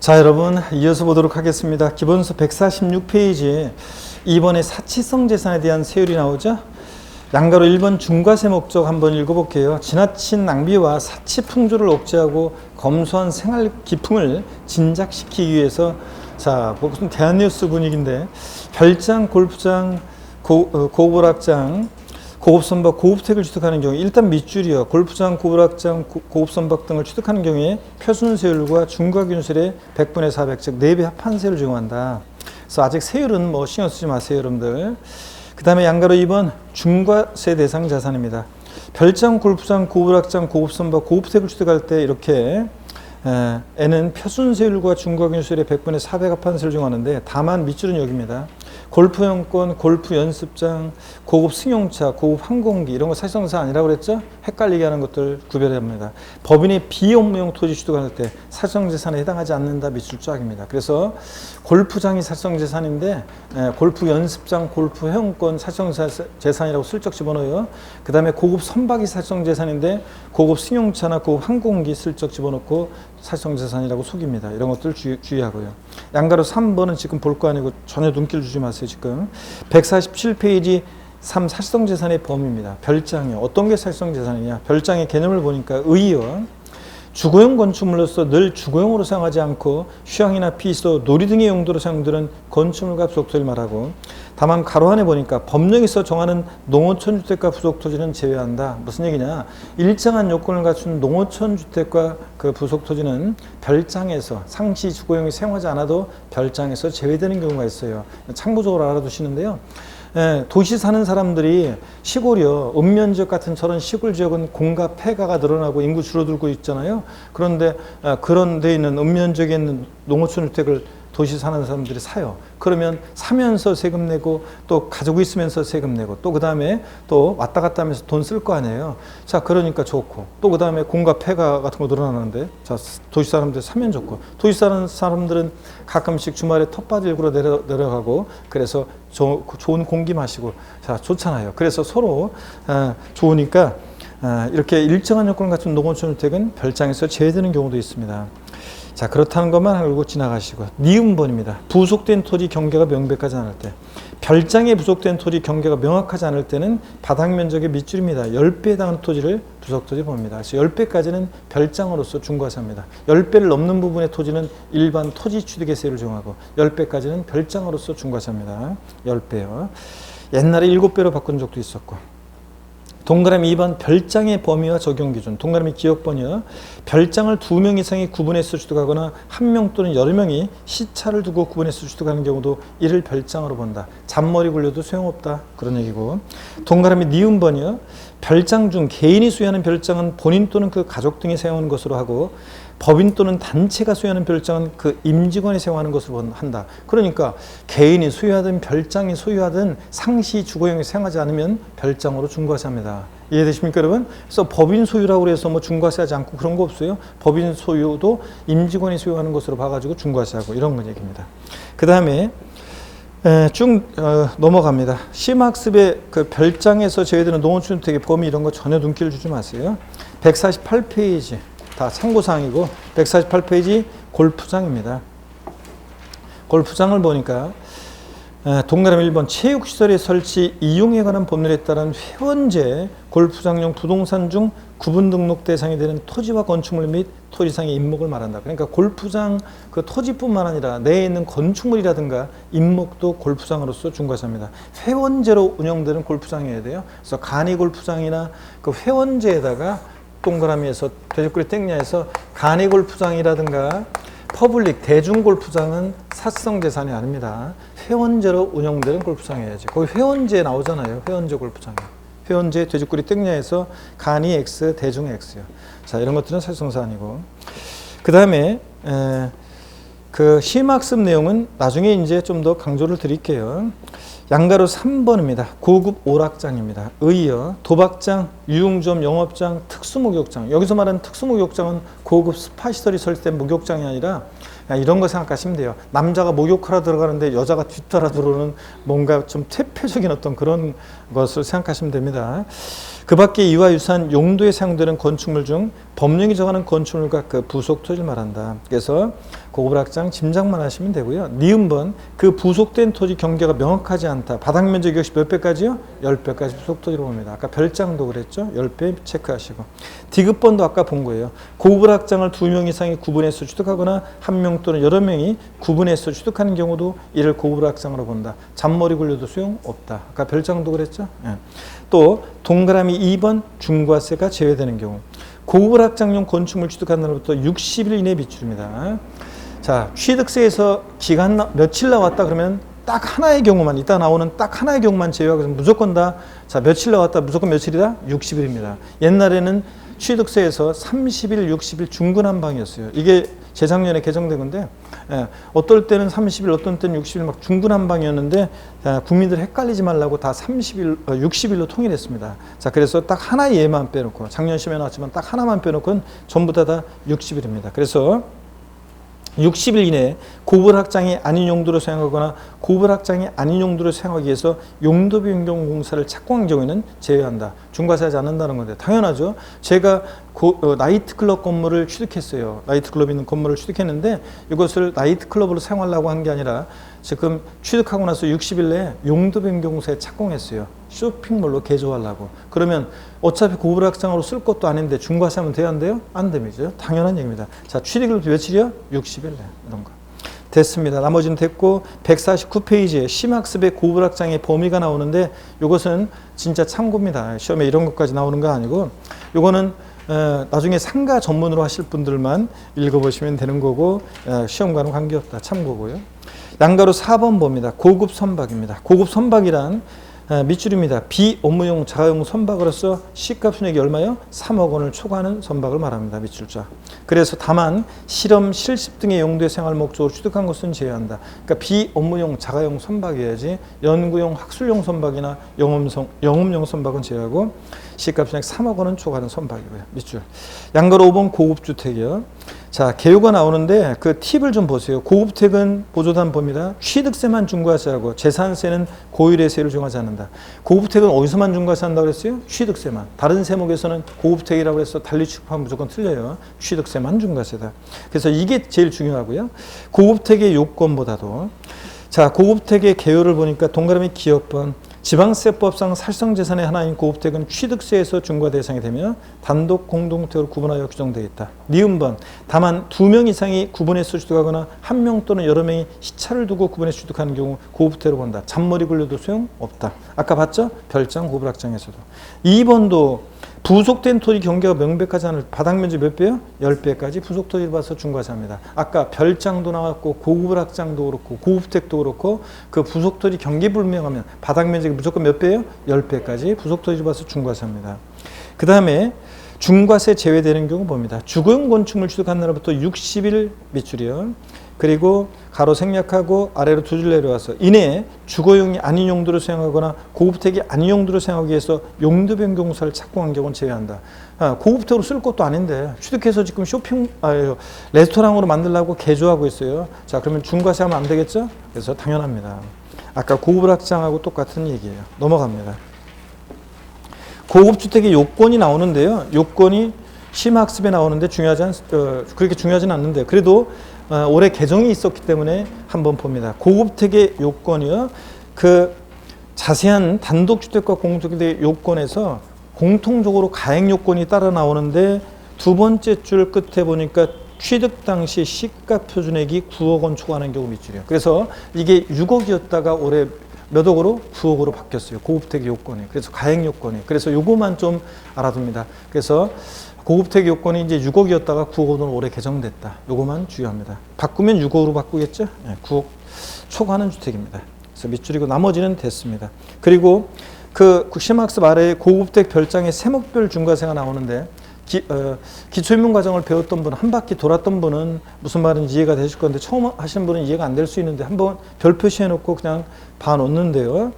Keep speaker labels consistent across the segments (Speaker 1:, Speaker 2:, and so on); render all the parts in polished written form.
Speaker 1: 자, 여러분 이어서 보도록 하겠습니다. 기본서 146페이지에 2번의 사치성 재산에 대한 세율이 나오죠. 양가로 1번 중과세 목적 한번 읽어볼게요. 지나친 낭비와 사치 풍조를 억제하고 검소한 생활 기풍을 진작시키기 위해서, 자, 무슨 대한뉴스 분위기인데, 별장, 골프장, 고불악장, 고급선박, 고급택을 취득하는 경우, 일단 밑줄이요. 골프장, 고불악장, 고급선박 등을 취득하는 경우에 표준세율과 중과균세율의 100분의 400, 즉 4배 합한세율을 적용한다. 그래서 아직 세율은 뭐 신경 쓰지 마세요, 여러분들. 그 다음에 양가로 2번 중과세 대상 자산입니다. 별장, 골프장, 고불악장, 고급선박, 고급택을 취득할 때 이렇게 N은 표준세율과 중과균세율의 100분의 400 합한세율을 적용하는데, 다만 밑줄은 여기입니다. 골프용권, 골프연습장, 고급 승용차, 고급 항공기 이런 거 사실상사 아니라고 그랬죠? 헷갈리게 하는 것들 구별해야 합니다. 법인의 비업무용 토지 취득할 때 사실상재산에 해당하지 않는다, 밑줄 쫙입니다. 그래서 골프장이 사실상재산인데 골프연습장, 골프회원권 사실상재산이라고 슬쩍 집어넣어요. 그 다음에 고급 선박이 사실상재산인데 고급 승용차나 고급 항공기 슬쩍 집어넣고 사실상재산이라고 속입니다. 이런 것들 주의하고요. 양가로 3번은 지금 볼 거 아니고 전혀 눈길 주지 마세요. 지금 147페이지 3 사실상재산의 범위입니다. 별장이요. 어떤 게 사실상재산이냐? 별장의 개념을 보니까 의요. 주거용 건축물로서 늘 주거용으로 사용하지 않고 휴양이나 피서, 놀이 등의 용도로 사용되는 건축물과 부속토지를 말하고, 다만 가로 안에 보니까 법령에서 정하는 농어촌 주택과 부속토지는 제외한다. 무슨 얘기냐? 일정한 요건을 갖춘 농어촌 주택과 그 부속토지는 별장에서 상시 주거용이 사용하지 않아도 별장에서 제외되는 경우가 있어요. 참고적으로 알아두시는데요. 도시 사는 사람들이 시골이요, 읍면지역 같은 저런 시골 지역은 공가 폐가가 늘어나고 인구 줄어들고 있잖아요. 그런데 그런 데 있는 읍면지역에 있는 농어촌 주택을 도시 사는 사람들이 사요. 그러면 사면서 세금 내고 또 가지고 있으면서 세금 내고 또 그 다음에 또 왔다 갔다 하면서 돈 쓸 거 아니에요. 자, 그러니까 좋고, 또 그 다음에 공가 폐가 같은 거 늘어나는데, 자, 도시 사람들 사면 좋고, 도시 사는 사람들은 가끔씩 주말에 텃밭 일구러 내려가고, 그래서 좋은 공기 마시고, 자, 좋잖아요. 그래서 서로 좋으니까 이렇게 일정한 요건을 갖춘 농어촌 주택은 별장에서 제외되는 경우도 있습니다. 자, 그렇다는 것만 알고 지나가시고, 니은번입니다. 부속된 토지 경계가 명백하지 않을 때, 별장에 부속된 토지 경계가 명확하지 않을 때는 바닥 면적의 밑줄입니다. 10배에 해당하는 토지를 부속토지 봅니다. 그래서 10배까지는 별장으로서 중과세합니다. 10배를 넘는 부분의 토지는 일반 토지 취득의 세율을 적용하고, 10배까지는 별장으로서 중과세합니다. 10배요. 옛날에 7배로 바꾼 적도 있었고. 동그라미 2번 별장의 범위와 적용 기준. 동그라미 기억번이요. 별장을 2명 이상이 구분해서 취득하거나 1명 또는 여러 명이 시차를 두고 구분해서 취득하는 경우도 이를 별장으로 본다. 잔머리 굴려도 소용없다. 그런 얘기고. 동그라미 니은번이요. 별장 중 개인이 소유하는 별장은 본인 또는 그 가족 등이 사용하는 것으로 하고, 법인 또는 단체가 소유하는 별장은 그 임직원이 사용하는 것으로 한다. 그러니까 개인이 소유하든 별장이 소유하든 상시 주거용이 사용하지 않으면 별장으로 중과세합니다. 이해되십니까, 여러분? 그래서 법인 소유라고 해서 뭐 중과세하지 않고 그런 거 없어요. 법인 소유도 임직원이 소유하는 것으로 봐가지고 중과세하고 이런 건 얘기입니다. 그 다음에 쭉 넘어갑니다. 심학습의 그 별장에서 제외되는 농어촌 주택의 범위 이런 거 전혀 눈길 주지 마세요. 148페이지 다 참고사항이고, 148페이지 골프장입니다. 골프장을 보니까 동그라미 1번 체육시설의 설치 이용에 관한 법률에 따른 회원제 골프장용 부동산 중 구분 등록 대상이 되는 토지와 건축물 및 토지상의 임목을 말한다. 그러니까 골프장 그 토지뿐만 아니라 내에 있는 건축물이라든가 임목도 골프장으로서 중과세합니다. 회원제로 운영되는 골프장이어야 돼요. 그래서 간이 골프장이나 그 회원제에다가 동그라미에서 돼지꼬리 땡냐에서 간이 골프장이라든가 퍼블릭 대중골프장은 사실상 재산이 아닙니다. 회원제로 운영되는 골프장이어야지. 거기 회원제 나오잖아요. 회원제 골프장이. 회원제 돼지꼬리 땡냐에서 간이 X, 대중 X요. 자, 이런 것들은 사실상사 아니고. 그 다음에 그 심학습 내용은 나중에 이제 좀 더 강조를 드릴게요. 양가로 3번입니다. 고급 오락장입니다. 의여, 도박장, 유흥점, 영업장, 특수목욕장. 여기서 말하는 특수목욕장은 고급 스파시설이 설치된 목욕장이 아니라 이런 거 생각하시면 돼요. 남자가 목욕하러 들어가는데 여자가 뒤따라 들어오는 뭔가 좀 퇴폐적인 어떤 그런 것을 생각하시면 됩니다. 그 밖에 이와 유사한 용도에 사용되는 건축물 중 법령이 정하는 건축물과 그 부속 토지를 말한다. 그래서 고급락장 짐작만 하시면 되고요. 니은번 그 부속된 토지 경계가 명확하지 않다. 바닥 면적 역시 몇 배까지요? 10배까지 부속 토지로 봅니다. 아까 별장도 그랬죠? 10배 체크하시고. 디귿번도 아까 본 거예요. 고급락장을 2명 이상이 구분해서 취득하거나 1명 또는 여러 명이 구분해서 취득하는 경우도 이를 고급락장으로 본다. 잔머리 굴려도 소용없다. 아까 별장도 그랬죠? 예. 또 동그라미 2번 중과세가 제외되는 경우 고급락장용 건축물 취득한 날부터 60일 이내 비출입니다. 자, 취득세에서 기간 며칠 나왔다 그러면 딱 하나의 경우만, 이따 나오는 딱 하나의 경우만 제외하고 무조건 다, 자, 며칠 나왔다, 무조건 며칠이다? 60일입니다. 옛날에는 취득세에서 30일, 60일 중근한방이었어요. 이게 재작년에 개정된 건데, 어떨 때는 30일, 어떤 때는 60일 막 중근한방이었는데, 국민들 헷갈리지 말라고 다 30일, 60일로 통일했습니다. 자, 그래서 딱 하나의 예만 빼놓고, 작년 시험에 나왔지만 딱 하나만 빼놓고는 전부 다 60일입니다. 그래서 60일 이내에 고불학장이 아닌 용도로 사용하거나 고불학장이 아닌 용도로 사용하기 위해서 용도 변경 공사를 착공한 경우에는 제외한다. 중과세하지 않는다는 건데 당연하죠. 제가 나이트클럽 건물을 취득했어요. 나이트클럽 있는 건물을 취득했는데 이것을 나이트클럽으로 사용하려고 한 게 아니라 지금 취득하고 나서 60일 내에 용도 변경 공사에 착공했어요. 쇼핑몰로 개조하려고. 그러면 어차피 고불학장으로 쓸 것도 아닌데 중과세하면 돼야 안 돼요? 안 됩니다. 당연한 얘기입니다. 자, 취득일 며칠이요? 60일 내 이런 거. 됐습니다. 나머지는 됐고 149페이지에 심학습의 고불학장의 범위가 나오는데 이것은 진짜 참고입니다. 시험에 이런 것까지 나오는 거 아니고 이거는 나중에 상가 전문으로 하실 분들만 읽어보시면 되는 거고 시험과는 관계없다. 참고고요. 양가로 4번 봅니다. 고급 선박입니다. 고급 선박이란 밑줄입니다. 비업무용 자가용 선박으로서 시가 순액이 얼마요? 3억 원을 초과하는 선박을 말합니다. 밑줄자. 그래서 다만 실험, 실습 등의 용도의 생활 목적으로 취득한 것은 제외한다. 그러니까 비업무용 자가용 선박이어야지 연구용 학술용 선박이나 영업용 선박은 제외하고 시가 순액 3억 원은 초과하는 선박이고요. 밑줄. 양가로 5번 고급주택이요. 자, 개요가 나오는데 그 팁을 좀 보세요. 고급주택은 보조단 봅니다. 취득세만 중과세하고 재산세는 고율의 세율을 정하지 않는다. 고급주택은 어디서만 중과세한다고 그랬어요? 취득세만. 다른 세목에서는 고급주택이라고 해서 달리 취급하면 무조건 틀려요. 취득세만 중과세다. 그래서 이게 제일 중요하고요. 고급주택의 요건보다도 자, 고급주택의 개요를 보니까 동그라미 기억번 지방세법상 살성재산의 하나인 고급주택은 취득세에서 중과 대상이 되며 단독 공동주택으로 구분하여 규정되어 있다. 니은번 다만 2명 이상이 구분해서 취득하거나 1명 또는 여러 명이 시차를 두고 구분해서 취득하는 경우 고급주택으로 본다. 잔머리 굴려도 소용없다. 아까 봤죠? 별장 고불학장에서도. 2번도 부속된 토지 경계가 명백하지 않을 바닥 면적 몇 배요? 10배까지 부속 토지를 봐서 중과세합니다. 아까 별장도 나왔고 고급락장도 그렇고 고급택도 그렇고 그 부속 토지 경계 불명하면 바닥 면적이 무조건 몇 배예요? 10배까지 부속 토지를 봐서 중과세합니다. 그 다음에 중과세 제외되는 경우 봅니다. 주거용 건축물 취득한 날부터 60일 밑줄이요. 그리고 가로 생략하고 아래로 두 줄 내려와서 이내에 주거용이 아닌 용도로 사용하거나 고급택이 아닌 용도로 사용하기 위해서 용도 변경사를 착공한 경우는 제외한다. 고급택으로 쓸 것도 아닌데 취득해서 지금 레스토랑으로 만들려고 개조하고 있어요. 자, 그러면 중과세하면 안 되겠죠? 그래서 당연합니다. 아까 고급락장하고 똑같은 얘기예요. 넘어갑니다. 고급주택의 요건이 나오는데요. 요건이 심학습에 나오는데 그렇게 중요하지는 않는데 그래도 올해 개정이 있었기 때문에 한번 봅니다. 고급택의 요건이요. 그 자세한 단독주택과 공동주택의 요건에서 공통적으로 가액 요건이 따라 나오는데 두 번째 줄 끝에 보니까 취득 당시 시가 표준액이 9억 원 초과하는 경우 밑줄이에요. 그래서 이게 6억이었다가 올해 몇 억으로? 9억으로 바뀌었어요. 고급택의 요건이. 그래서 가액 요건이. 그래서 요거만 좀 알아둡니다. 그래서 고급택 요건이 이제 6억이었다가 9억으로 올해 개정됐다. 요거만 주의합니다. 바꾸면 6억으로 바꾸겠죠? 네, 9억 초과하는 주택입니다. 그래서 밑줄이고 나머지는 됐습니다. 그리고 그 심학습 아래에 고급택 별장의 세목별 중과세가 나오는데 기초입문과정을 배웠던 분, 한 바퀴 돌았던 분은 무슨 말인지 이해가 되실 건데 처음 하시는 분은 이해가 안 될 수 있는데 한번 별 표시해놓고 그냥 봐놓는데요.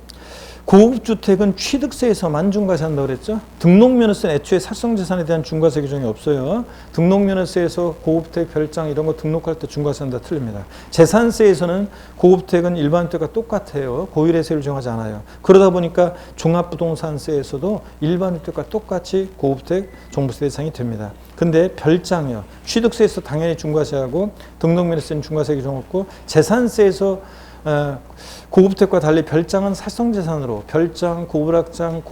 Speaker 1: 고급주택은 취득세에서만 중과세 한다고 그랬죠. 등록면허세는 애초에 사성재산에 대한 중과세 규정이 없어요. 등록면허세에서 고급주택 별장 이런 거 등록할 때 중과세 한다 틀립니다. 재산세에서는 고급주택은 일반주택과 똑같아요. 고율의 세율을 정하지 않아요. 그러다 보니까 종합부동산세에서도 일반주택과 똑같이 고급주택 종부세 대상이 됩니다. 근데 별장이요. 취득세에서 당연히 중과세하고 등록면허세는 중과세 규정 없고 재산세에서 고급주택과 달리 별장은 사성재산으로 별장, 고불악장,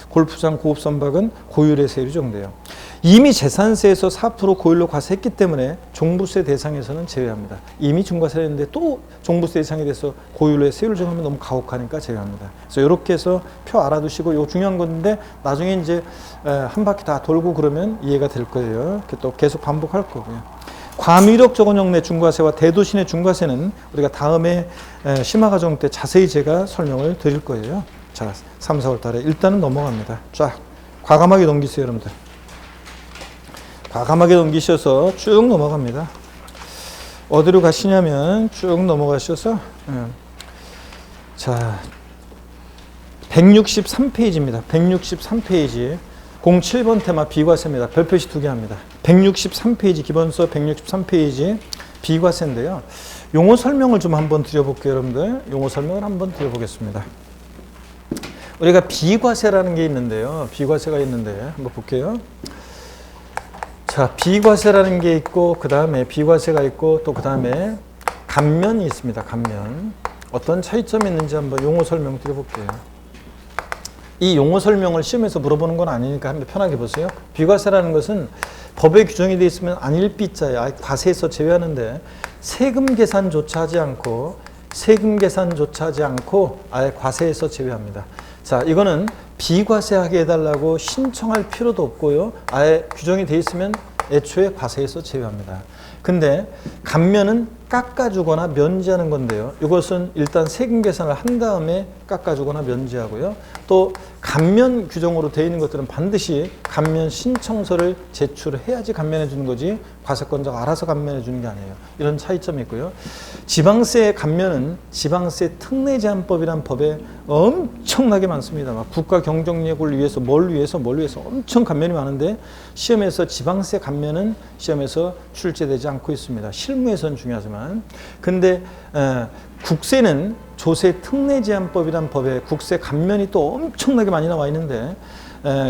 Speaker 1: 골프장, 고급선박은 고율의 세율이 적용돼요. 이미 재산세에서 4% 고율로 과세했기 때문에 종부세 대상에서는 제외합니다. 이미 중과세했는데 또 종부세 대상에 대해서 고율의 세율을 정하면 너무 가혹하니까 제외합니다. 그래서 이렇게 해서 표 알아두시고 이거 중요한 건데 나중에 이제 한 바퀴 다 돌고 그러면 이해가 될 거예요. 이렇게 또 계속 반복할 거고요. 과밀역 적원형 내 중과세와 대도시 내 중과세는 우리가 다음에 심화과정 때 자세히 제가 설명을 드릴 거예요. 자, 3, 4월 달에 일단은 넘어갑니다. 쫙 과감하게 넘기세요, 여러분들. 과감하게 넘기셔서 쭉 넘어갑니다. 어디로 가시냐면 쭉 넘어가셔서 자 163페이지입니다. 163페이지 07번 테마 비과세입니다. 별표시 2개 합니다. 163페이지 기본서 163페이지 비과세인데요. 용어 설명을 좀 한번 드려볼게요, 여러분들. 용어 설명을 한번 드려보겠습니다. 우리가 비과세라는 게 있는데요. 비과세가 있는데 한번 볼게요. 자, 비과세라는 게 있고 그 다음에 비과세가 있고 또 그 다음에 감면이 있습니다. 감면. 어떤 차이점이 있는지 한번 용어 설명 드려볼게요. 이 용어 설명을 시험에서 물어보는 건 아니니까 한번 편하게 보세요. 비과세라는 것은 법에 규정이 되어 있으면 아닐 삐자예요. 아예 과세에서 제외하는데 세금 계산조차 하지 않고 아예 과세에서 제외합니다. 자, 이거는 비과세하게 해달라고 신청할 필요도 없고요. 아예 규정이 되어 있으면 애초에 과세에서 제외합니다. 근데 감면은 깎아주거나 면제하는 건데요. 이것은 일단 세금 계산을 한 다음에 깎아주거나 면제하고요. 또 감면 규정으로 되어 있는 것들은 반드시 감면 신청서를 제출해야지 감면해 주는 거지 과세권자가 알아서 감면해 주는 게 아니에요. 이런 차이점이 있고요. 지방세 감면은 지방세 특례 제한법이란 법에 엄청나게 많습니다. 막 국가 경쟁력을 위해서 뭘 위해서 엄청 감면이 많은데 시험에서 지방세 감면은 시험에서 출제되지 않고 있습니다. 실무에서는 중요하지만. 근데 국세는 조세 특례 제한법이란 법에 국세 감면이 또 엄청나게 많이 나와 있는데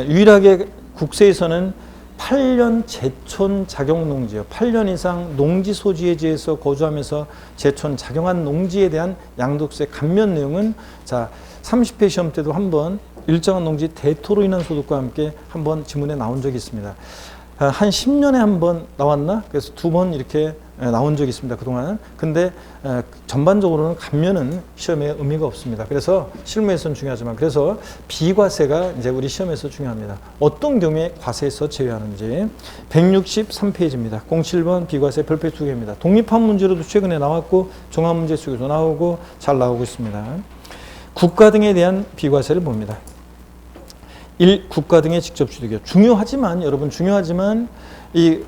Speaker 1: 유일하게 국세에서는 8년 제촌 작용 농지요. 8년 이상 농지 소지에 대해서 거주하면서 제촌 작용한 농지에 대한 양도세 감면 내용은 자 30회 시험 때도 한번 일정한 농지 대토로 인한 소득과 함께 한번 지문에 나온 적이 있습니다. 한 10년에 한 번 나왔나? 그래서 2번 이렇게 나온 적이 있습니다. 그동안. 근데 전반적으로는 감면은 시험에 의미가 없습니다. 그래서 실무에서는 중요하지만 그래서 비과세가 이제 우리 시험에서 중요합니다. 어떤 경우에 과세에서 제외하는지 163페이지입니다. 07번 비과세 별표 2개입니다. 독립한 문제로도 최근에 나왔고 종합문제 속에도 나오고 잘 나오고 있습니다. 국가 등에 대한 비과세를 봅니다. 1. 국가 등의 직접 취득이요. 중요하지만 여러분 중요하지만 이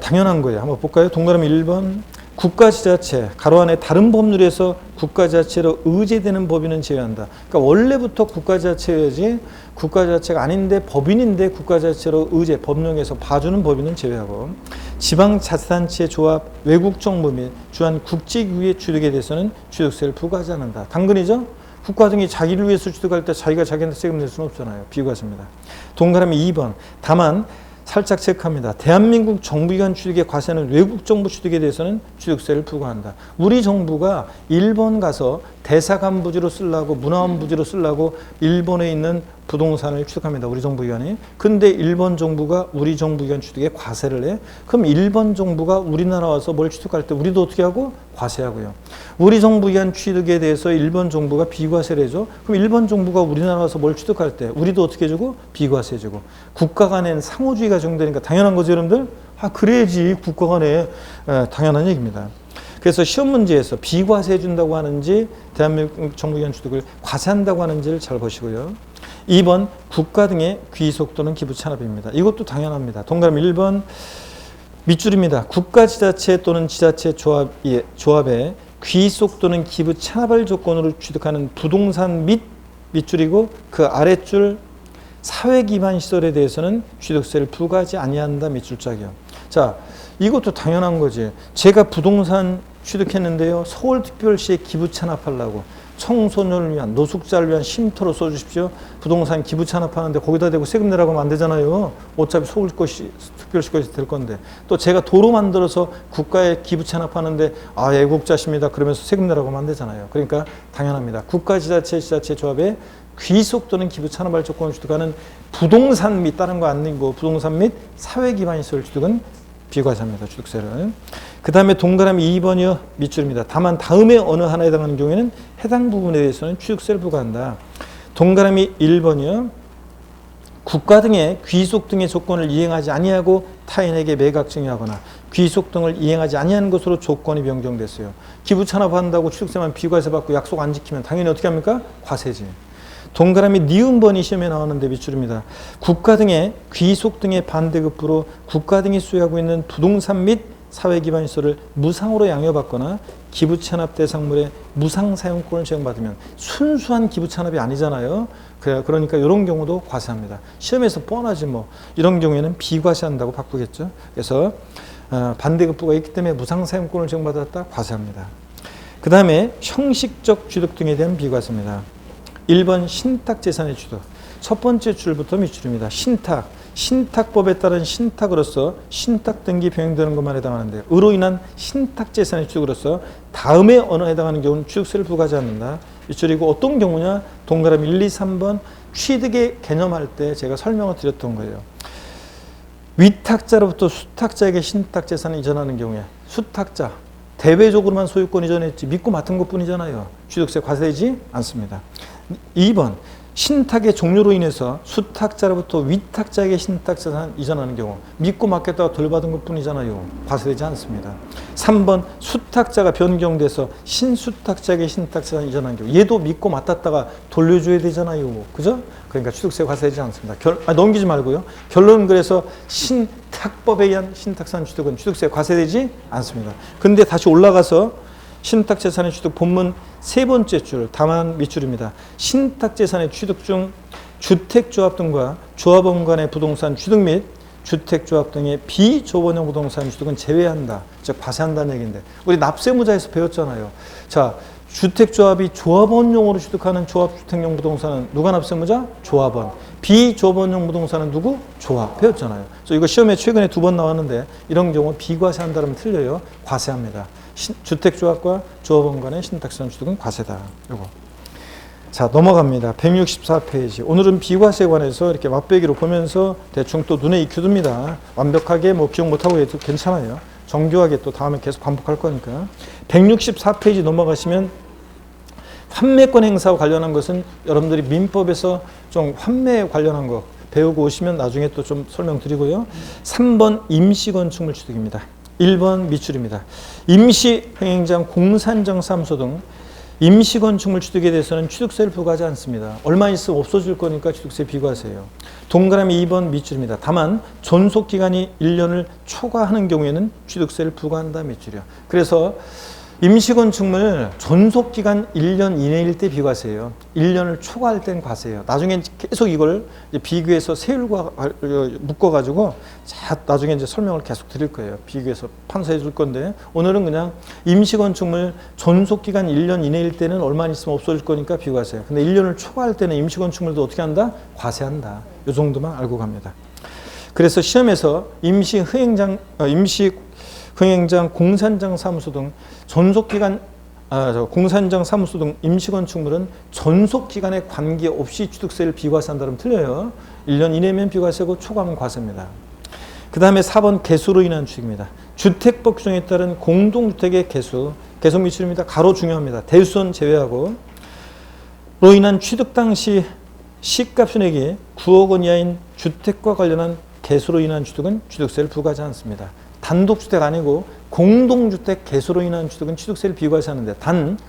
Speaker 1: 당연한 거예요. 한번 볼까요? 동그라미 1번 국가지자체 가로 안에 다른 법률에서 국가지자체로 의제되는 법인은 제외한다. 그러니까 원래부터 국가지자체지 국가지자체가 아닌데 법인인데 국가지자체로 의제 법령에서 봐주는 법인은 제외하고 지방자치단체 조합 외국정부 및 주한 국제기구의 취득에 대해서는 취득세를 부과하지 않는다. 당근이죠? 국가 등이 자기를 위해서 취득할 때 자기가 자기한테 세금 낼 수는 없잖아요. 비과세입니다. 동그라미 2번. 다만 살짝 체크합니다. 대한민국 정부기관 취득의 과세는 외국 정부 취득에 대해서는 취득세를 부과한다. 우리 정부가 일본 가서 대사관 부지로 쓰려고 문화원 부지로 쓰려고 일본에 있는 부동산을 취득합니다. 우리 정부기관이. 근데 일본 정부가 우리 정부기관 취득에 과세를 해. 그럼 일본 정부가 우리나라 와서 뭘 취득할 때 우리도 어떻게 하고? 과세하고요. 우리 정부기관 취득에 대해서 일본 정부가 비과세를 해줘. 그럼 일본 정부가 우리나라 와서 뭘 취득할 때 우리도 어떻게 해주고? 비과세 해주고. 국가 간에는 상호주의가 적용되니까 당연한 거죠, 여러분들? 그래야지 국가 간에 당연한 얘기입니다. 그래서 시험 문제에서 비과세 해준다고 하는지 대한민국 정부기관 취득을 과세한다고 하는지를 잘 보시고요. 2번 국가 등의 귀속 또는 기부 찬합입니다. 이것도 당연합니다. 동그라미 1번 밑줄입니다. 국가지자체 또는 지자체 조합에 귀속 또는 기부 찬합을 조건으로 취득하는 부동산 및 밑줄이고 그 아랫줄 사회 기반 시설에 대해서는 취득세를 부과하지 아니한다 밑줄짝이요. 자, 이것도 당연한 거지. 제가 부동산 취득했는데요. 서울특별시에 기부 찬합하려고 청소년을 위한 노숙자를 위한 쉼터로 써주십시오. 부동산 기부 찬합하는데 거기다 대고 세금 내라고 하면 안 되잖아요. 어차피 서울 것이 특별시 것이 될 건데 또 제가 도로 만들어서 국가에 기부 찬합하는데 아 애국자십니다. 그러면서 세금 내라고 하면 안 되잖아요. 그러니까 당연합니다. 국가지자체 지자체 조합에 귀속 또는 기부 찬합할 조건을 취득하는 부동산 및 다른 거 아니고 부동산 및 사회 기반 시설 취득은 비과세입니다. 취득세를. 그 다음에 동그라미 2번이요. 밑줄입니다. 다만 다음에 어느 하나에 해당하는 경우에는 해당 부분에 대해서는 취득세를 부과한다. 동그라미 1번이요. 국가 등의 귀속 등의 조건을 이행하지 아니하고 타인에게 매각 증여하거나 귀속 등을 이행하지 아니하는 것으로 조건이 변경됐어요. 기부 찬합한다고 취득세만 비과세 받고 약속 안 지키면 당연히 어떻게 합니까? 과세지. 동그라미 니은번이 시험에 나오는데 밑줄입니다. 국가 등의 귀속 등의 반대급부로 국가 등이 수여하고 있는 부동산 및 사회기반 시설을 무상으로 양여받거나 기부 찬합 대상물의 무상 사용권을 제공받으면 순수한 기부 찬합이 아니잖아요. 그러니까 이런 경우도 과세합니다. 시험에서 뻔하지 뭐. 이런 경우에는 비과세한다고 바꾸겠죠. 그래서 반대급부가 있기 때문에 무상 사용권을 제공받았다 과세합니다. 그 다음에 형식적 취득 등에 대한 비과세입니다. 1번 신탁재산의 취득. 첫 번째 줄부터 밑줄입니다. 신탁법에 따른 신탁으로서 신탁 등기 병행되는 것만 해당하는데 으로 인한 신탁재산의 취득으로서 다음에 어느 해당하는 경우는 취득세를 부과하지 않는다. 밑줄이고 어떤 경우냐? 동그라미 1, 2, 3번 취득의 개념할 때 제가 설명을 드렸던 거예요. 위탁자로부터 수탁자에게 신탁재산을 이전하는 경우에 수탁자 대외적으로만 소유권 이전했지 믿고 맡은 것뿐이잖아요. 취득세 과세되지 않습니다. 2번 신탁의 종류로 인해서 수탁자로부터 위탁자에게 신탁재산 이전하는 경우 믿고 맡겼다가 덜 받은 것뿐이잖아요. 과세되지 않습니다. 3번 수탁자가 변경돼서 신수탁자에게 신탁재산 이전하는 경우 얘도 믿고 맡았다가 돌려줘야 되잖아요. 그죠? 그러니까 취득세 과세되지 않습니다. 넘기지 말고요. 결론은 그래서 신탁법에 의한 신탁재산 취득은 취득세 과세되지 않습니다. 근데 다시 올라가서 신탁재산의 취득 본문 세 번째 줄 다만 밑줄입니다. 신탁재산의 취득 중 주택조합 등과 조합원 간의 부동산 취득 및 주택조합 등의 비조합원형 부동산 취득은 제외한다. 즉 과세한다는 얘기인데 우리 납세무자에서 배웠잖아요. 자, 주택조합이 조합원용으로 취득하는 조합주택용 부동산은 누가 납세무자? 조합원. 비조합원용 부동산은 누구? 조합. 배웠잖아요. 그래서 이거 시험에 최근에 2번 나왔는데 이런 경우 비과세한다면 틀려요. 과세합니다. 주택조합과 조합원 간의 신탁재산 취득은 과세다. 요거. 자, 넘어갑니다. 164페이지. 오늘은 비과세에 관해서 이렇게 맛배기로 보면서 대충 또 눈에 익혀둡니다. 완벽하게 뭐 기억 못하고 해도 괜찮아요. 정교하게 또 다음에 계속 반복할 거니까. 164페이지 넘어가시면 환매권 행사와 관련한 것은 여러분들이 민법에서 좀 환매에 관련한 거 배우고 오시면 나중에 또 좀 설명드리고요. 3번 임시건축물 취득입니다. 1번 밑줄입니다. 임시행정장, 공산정사무소 등 임시건축물 취득에 대해서는 취득세를 부과하지 않습니다. 얼마 있으면 없어질 거니까 취득세 비과세예요. 동그라미 2번 밑줄입니다. 다만 존속기간이 1년을 초과하는 경우에는 취득세를 부과한다 밑줄이요. 그래서 임시건축물 존속기간 1년 이내일 때 비과세예요. 1년을 초과할 땐 과세예요. 나중에 계속 이걸 비교해서 세율과 묶어가지고 나중에 이제 설명을 계속 드릴 거예요. 비교해서 판서해 줄 건데 오늘은 그냥 임시건축물 존속기간 1년 이내일 때는 얼마 있으면 없어질 거니까 비과세예요. 근데 1년을 초과할 때는 임시건축물도 어떻게 한다? 과세한다. 이 정도만 알고 갑니다. 그래서 시험에서 임시흥행장 공산장 사무소 등 존속기간, 공산장 사무소 등 임시건축물은 존속기간에 관계없이 취득세를 비과세한다면 틀려요. 1년 이내면 비과세고 초과하면 과세입니다. 그 다음에 4번 개수로 인한 취득입니다. 주택법 규정에 따른 공동주택의 개수, 계속 밑줄입니다. 가로 중요합니다. 대수선 제외하고 로 인한 취득 당시 시가 순액이 9억 원 이하인 주택과 관련한 개수로 인한 취득은 취득세를 부과하지 않습니다. 단독주택 아니고 공동주택 개수로 인한 취득은 취득세를 비과세하는데 단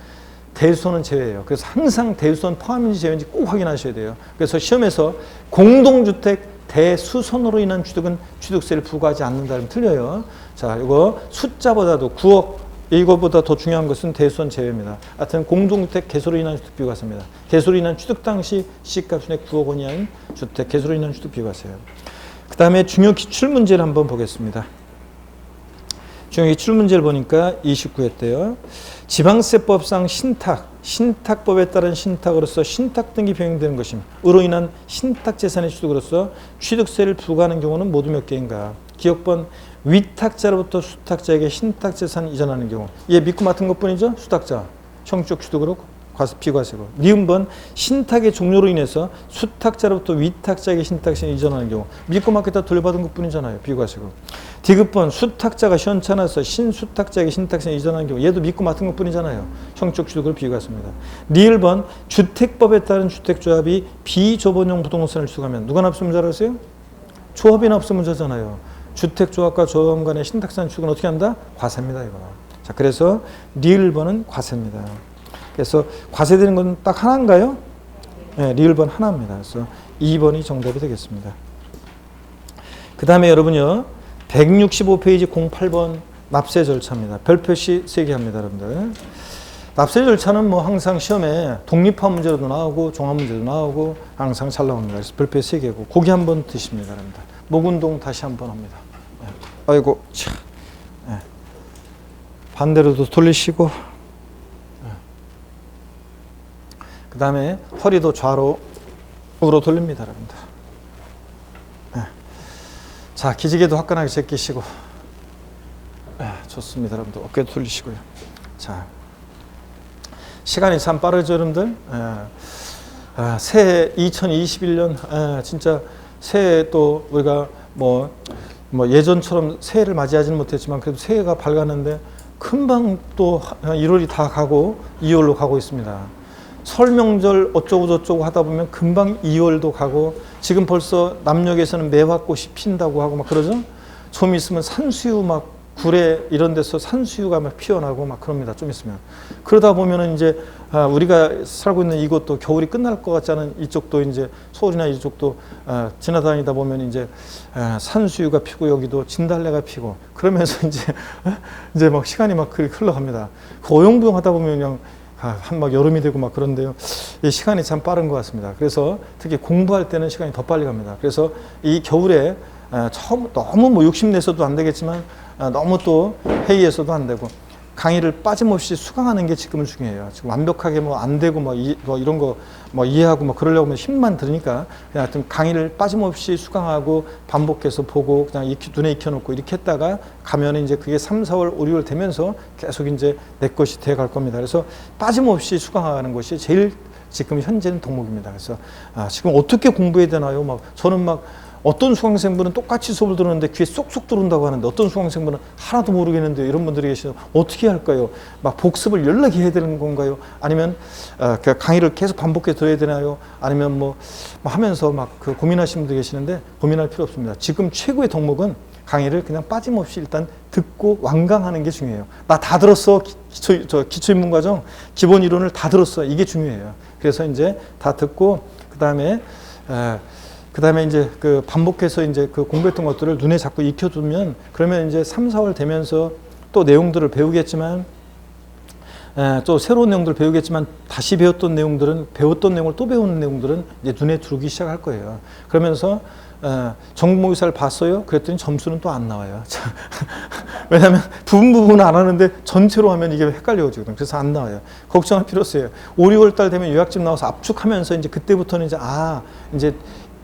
Speaker 1: 대수선은 제외예요. 그래서 항상 대수선 포함인지 제외인지 꼭 확인하셔야 돼요. 그래서 시험에서 공동주택 대수선으로 인한 취득은 취득세를 부과하지 않는다면 틀려요. 자, 이거 숫자보다도 9억 이거보다 더 중요한 것은 대수원 제외입니다. 하여튼 공동주택 개소로 인한 주택 비과세입니다. 개소로 인한 취득 당시 시가값 순액 9억 원이 아닌 주택 개소로 인한 주택 비과세예요. 그 다음에 중요 기출 문제를 한번 보겠습니다. 중요 기출 문제를 보니까 29회 때요. 지방세법상 신탁법에 따른 신탁으로서 신탁 등기 병행되는 것임. 으로 인한 신탁 재산의 취득으로서 취득세를 부과하는 경우는 모두 몇 개인가? 기억번 위탁자로부터 수탁자에게 신탁 재산 이전하는 경우. 얘 믿고 맡은 것뿐이죠. 수탁자. 형식 취득으로 비과세고. 니은번 신탁의 종료로 인해서 수탁자로부터 위탁자에게 신탁세를 이전하는 경우. 믿고 맡겼다 돌려받은 것뿐이잖아요. 비과세고. 디귿번 수탁자가 시원찮아서 신수탁자에게 신탁세를 이전하는 경우. 얘도 믿고 맡은 것뿐이잖아요. 형식 취득으로 비과세입니다. 니을번 주택법에 따른 주택조합이 비조번용 부동산을 취득하면 누가 납세문 줄 아세요? 조합이 납세문 자잖아요. 주택조합과 조합 간의 신탁산 취득은 어떻게 한다? 과세입니다. 이거. 자, 그래서 리을번은 과세입니다. 그래서 과세되는 건 딱 하나인가요? 네, 리을번 하나입니다. 그래서 2번이 정답이 되겠습니다. 그 다음에 여러분요. 165페이지 08번 납세 절차입니다. 별표시 3개 합니다. 여러분들. 납세 절차는 뭐 항상 시험에 독립화 문제도 나오고 종합 문제도 나오고 항상 잘 나옵니다. 그래서 별표 3개고 고기 한번 드십니다. 여러분들. 목운동 다시 한번 합니다. 네. 아이고 참. 네. 반대로도 돌리시고 그 다음에 허리도 좌로 우로 돌립니다. 여러분들. 네. 자, 기지개도 화끈하게 제끼시고 네, 좋습니다. 여러분들. 어깨도 돌리시고요. 자, 시간이 참 빠르죠. 여러분들. 새해 2021년 진짜 새해 또 우리가 뭐 예전처럼 새해를 맞이하지는 못했지만 그래도 새해가 밝았는데 금방 또 1월이 다 가고 2월로 가고 있습니다. 설 명절 어쩌고 저쩌고 하다 보면 금방 2월도 가고 지금 벌써 남녘에서는 매화꽃이 핀다고 하고 막 그러죠. 좀 있으면 산수유 막 구례 이런 데서 산수유가 막 피어나고 막 그럽니다. 좀 있으면. 그러다 보면은 이제 우리가 살고 있는 이곳도 겨울이 끝날 것 같지 않은 이쪽도 이제 서울이나 이쪽도 지나다니다 보면 이제 산수유가 피고 여기도 진달래가 피고 그러면서 이제 막 시간이 막 그렇게 흘러갑니다. 오용부용 하다 보면 그냥 막 여름이 되고 막 그런데요. 이 시간이 참 빠른 것 같습니다. 그래서 특히 공부할 때는 시간이 더 빨리 갑니다. 그래서 이 겨울에 너무 뭐 욕심내서도 안 되겠지만 너무 또 회의해서도 안 되고 강의를 빠짐없이 수강하는 게 지금은 중요해요. 지금 완벽하게 뭐 안 되고 뭐 이런 거 뭐 이해하고 뭐 그러려고 하면 힘만 들으니까 그냥 하여튼 강의를 빠짐없이 수강하고 반복해서 보고 그냥 눈에 익혀놓고 이렇게 했다가 가면은 이제 그게 3, 4월, 5, 6월 되면서 계속 이제 내 것이 돼 갈 겁니다. 그래서 빠짐없이 수강하는 것이 제일 지금 현재는 덕목입니다. 그래서 지금 어떻게 공부해야 되나요? 막 저는 막 어떤 수강생분은 똑같이 수업을 들었는데 귀에 쏙쏙 들어온다고 하는데 어떤 수강생분은 하나도 모르겠는데 이런 분들이 계시죠. 어떻게 할까요? 막 복습을 연락이 해야 되는 건가요? 아니면 강의를 계속 반복해서 들어야 되나요? 아니면 뭐 하면서 막 그 고민하시는 분들 계시는데 고민할 필요 없습니다. 지금 최고의 덕목은 강의를 그냥 빠짐없이 일단 듣고 완강하는 게 중요해요. 나 다 들었어. 기초인문과정 기본 이론을 다 들었어. 이게 중요해요. 그래서 이제 다 듣고 그다음에 이제 그 반복해서 이제 그 공부했던 것들을 눈에 자꾸 익혀두면 그러면 이제 3, 4월 되면서 또 내용들을 배우겠지만 또 새로운 내용들을 배우겠지만 다시 배웠던 내용을 또 배우는 내용들은 이제 눈에 들어오기 시작할 거예요. 그러면서 전국모의사를 봤어요? 그랬더니 점수는 또 안 나와요. 왜냐하면 부분은 안 하는데 전체로 하면 이게 헷갈려지거든요. 그래서 안 나와요. 걱정할 필요 없어요. 5, 6월 달 되면 요약집 나와서 압축하면서 이제 그때부터는 이제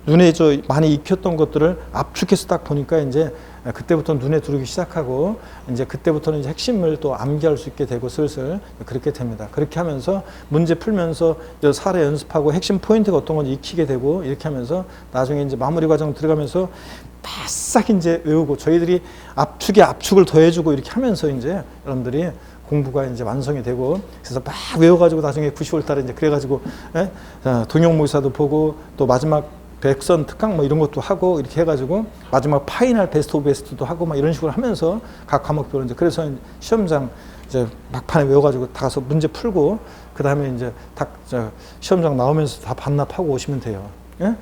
Speaker 1: 눈에 많이 익혔던 것들을 압축해서 딱 보니까 이제 그때부터 눈에 들어오기 시작하고 이제 그때부터는 이제 핵심을 또 암기할 수 있게 되고 슬슬 그렇게 됩니다. 그렇게 하면서 문제 풀면서 사례 연습하고 핵심 포인트가 어떤 건지 익히게 되고 이렇게 하면서 나중에 이제 마무리 과정 들어가면서 바싹 이제 외우고 저희들이 압축에 압축을 더해주고 이렇게 하면서 이제 여러분들이 공부가 이제 완성이 되고 그래서 막 외워가지고 나중에 9, 10월 달에 이제 그래가지고 동영모의사도 보고 또 마지막 백선 특강 뭐 이런 것도 하고 이렇게 해가지고 마지막 파이널 베스트 오브 베스트도 하고 막 이런 식으로 하면서 각 과목별로 이제 그래서 시험장 이제 막판에 외워가지고 다 가서 문제 풀고 그 다음에 이제 시험장 나오면서 다 반납하고 오시면 돼요. 예?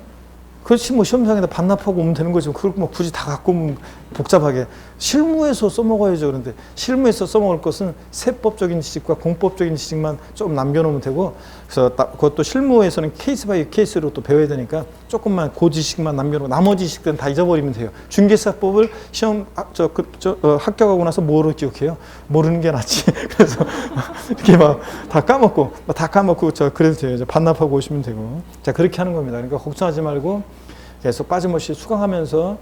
Speaker 1: 그렇지 뭐 시험장에다 반납하고 오면 되는 거지. 그걸 뭐 굳이 다 갖고 오면 복잡하게. 실무에서 써먹어야죠. 그런데 실무에서 써먹을 것은 세법적인 지식과 공법적인 지식만 좀 남겨놓으면 되고, 그래서 그것도 실무에서는 케이스 바이 케이스로 또 배워야 되니까 조금만 그 지식만 남겨놓고 나머지 지식들은 다 잊어버리면 돼요. 중개사법을 시험 합격하고 나서 뭐로 기억해요? 모르는 게 낫지. 그래서 이렇게 막 다 까먹고 그래도 돼요. 이제 반납하고 오시면 되고. 자, 그렇게 하는 겁니다. 그러니까 걱정하지 말고 계속 빠짐없이 수강하면서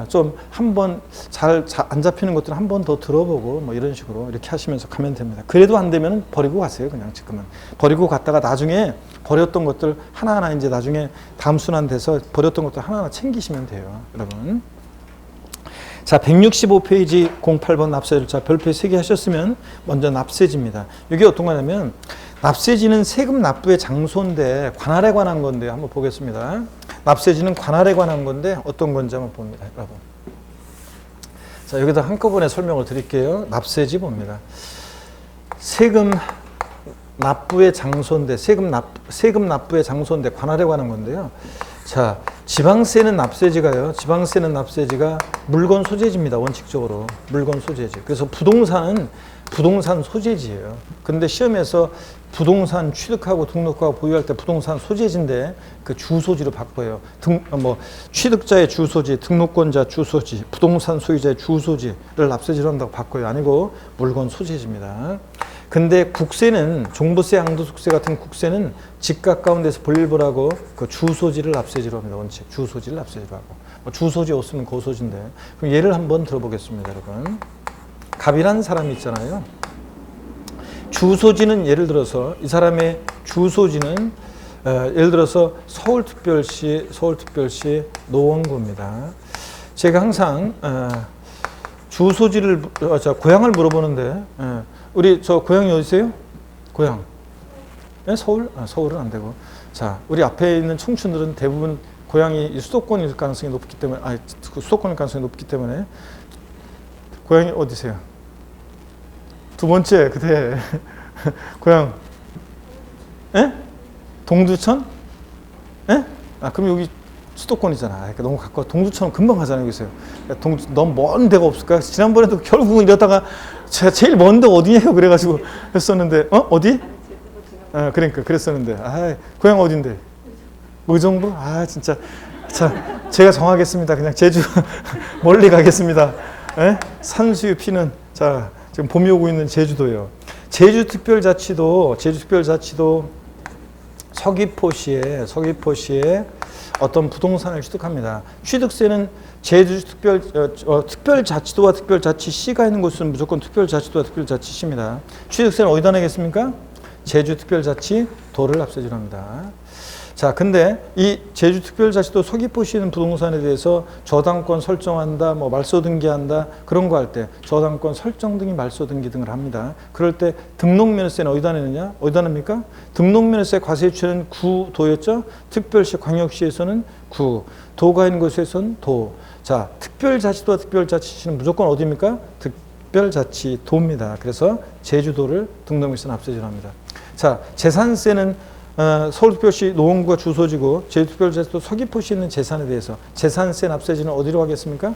Speaker 1: 좀 한번 잘 안 잡히는 것들은 한 번 더 들어보고 뭐 이런 식으로 이렇게 하시면서 가면 됩니다. 그래도 안 되면 버리고 가세요. 그냥 지금은 버리고 갔다가 나중에 버렸던 것들 하나하나 이제 나중에 다음 순환 돼서 버렸던 것들 하나하나 챙기시면 돼요, 여러분. 자, 165페이지 08번 납세절차 별표 3개 하셨으면 먼저 납세지입니다. 이게 어떤 거냐면 납세지는 세금 납부의 장소인데 관할에 관한 건데 한번 보겠습니다. 납세지는 관할에 관한 건데 어떤 건지 한번 봅니다, 여러분. 자, 여기다 한꺼번에 설명을 드릴게요. 납세지 봅니다. 세금 납부의 장소인데 세금 납부의 장소인데 관할에 관한 건데요. 자, 지방세는 납세지가요. 지방세는 납세지가 물건 소재지입니다. 원칙적으로 물건 소재지. 그래서 부동산은 부동산 소재지예요. 근데 시험에서 부동산 취득하고 등록하고 보유할 때 부동산 소재지인데 그 주소지로 바꿔요. 취득자의 주소지, 등록권자 주소지, 부동산 소유자의 주소지를 납세지로 한다고 바꿔요. 아니고 물건 소재지입니다. 근데 국세는 종부세, 양도소득세 같은 국세는 집 가까운 데서 볼일보라고 그 주소지를 납세지로 합니다. 원칙 주소지를 납세지로 하고 주소지 없으면 고소지인데 그럼 예를 한번 들어보겠습니다, 여러분. 갑이라는 사람이 있잖아요. 주소지는 예를 들어서 이 사람의 주소지는 예를 들어서 서울특별시 노원구입니다. 제가 항상 주소지를 고향을 물어보는데 우리 저 고향이 어디세요? 고향? 네? 서울? 서울은 안 되고. 자, 우리 앞에 있는 청춘들은 대부분 고향이 수도권일 가능성이 높기 때문에 수도권일 가능성이 높기 때문에 고향이 어디세요? 두 번째 그대 고향 에? 동두천? 에? 그럼 여기 수도권이잖아. 그러니까 너무 가까워. 동두천은 금방 가잖아요. 여기서요. 너무 먼 데가 없을까? 지난번에도 결국은 이러다가 제가 제일 먼 데 어디냐고 그래가지고 했었는데 어디? 그러니까 그랬었는데 고향 어딘데? 의정부? 진짜 자, 제가 정하겠습니다. 그냥 제주 멀리 가겠습니다. 에? 산수유 피는 자 지금 봄이 오고 있는 제주도예요. 제주특별자치도 서귀포시에 어떤 부동산을 취득합니다. 취득세는 특별자치도와 특별자치시가 있는 곳은 무조건 특별자치도와 특별자치시입니다. 취득세는 어디다 내겠습니까? 제주특별자치도를 납세지로 합니다. 자, 근데 이 제주특별자치도 서귀포시에 있는 부동산에 대해서 저당권 설정한다, 뭐 말소 등기한다 그런 거 할 때 저당권 설정 등기, 말소 등기 등을 합니다. 그럴 때 등록면허세는 어디다 내느냐? 어디다 냅니까? 등록면허세 과세유치는 구도였죠. 특별시, 광역시에서는 구, 도가 있는 곳에서는 도. 자, 특별자치도와 특별자치시는 무조건 어디입니까? 특별자치도입니다. 그래서 제주도를 등록면허세 납세지로 합니다. 자, 재산세는 서울특별시 노원구가 주소지고 제주특별자치도 서귀포시에 있는 재산에 대해서 재산세 납세지는 어디로 하겠습니까?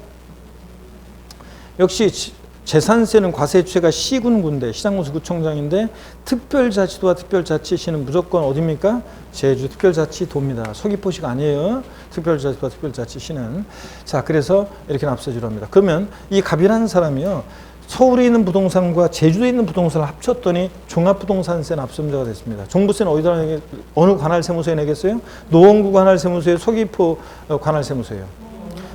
Speaker 1: 역시 재산세는 과세주체가 시군구인데 시장군수구청장인데 특별자치도와 특별자치시는 무조건 어디입니까? 제주특별자치도입니다. 서귀포시가 아니에요. 특별자치도와 특별자치시는. 자, 그래서 이렇게 납세지로 합니다. 그러면 이 갑이라는 사람이요. 서울에 있는 부동산과 제주도에 있는 부동산을 합쳤더니 종합부동산세 납세자가 됐습니다. 종부세는 어디다 어느 관할세무서에 내겠어요? 노원구 관할세무서에 서귀포 관할세무서예요.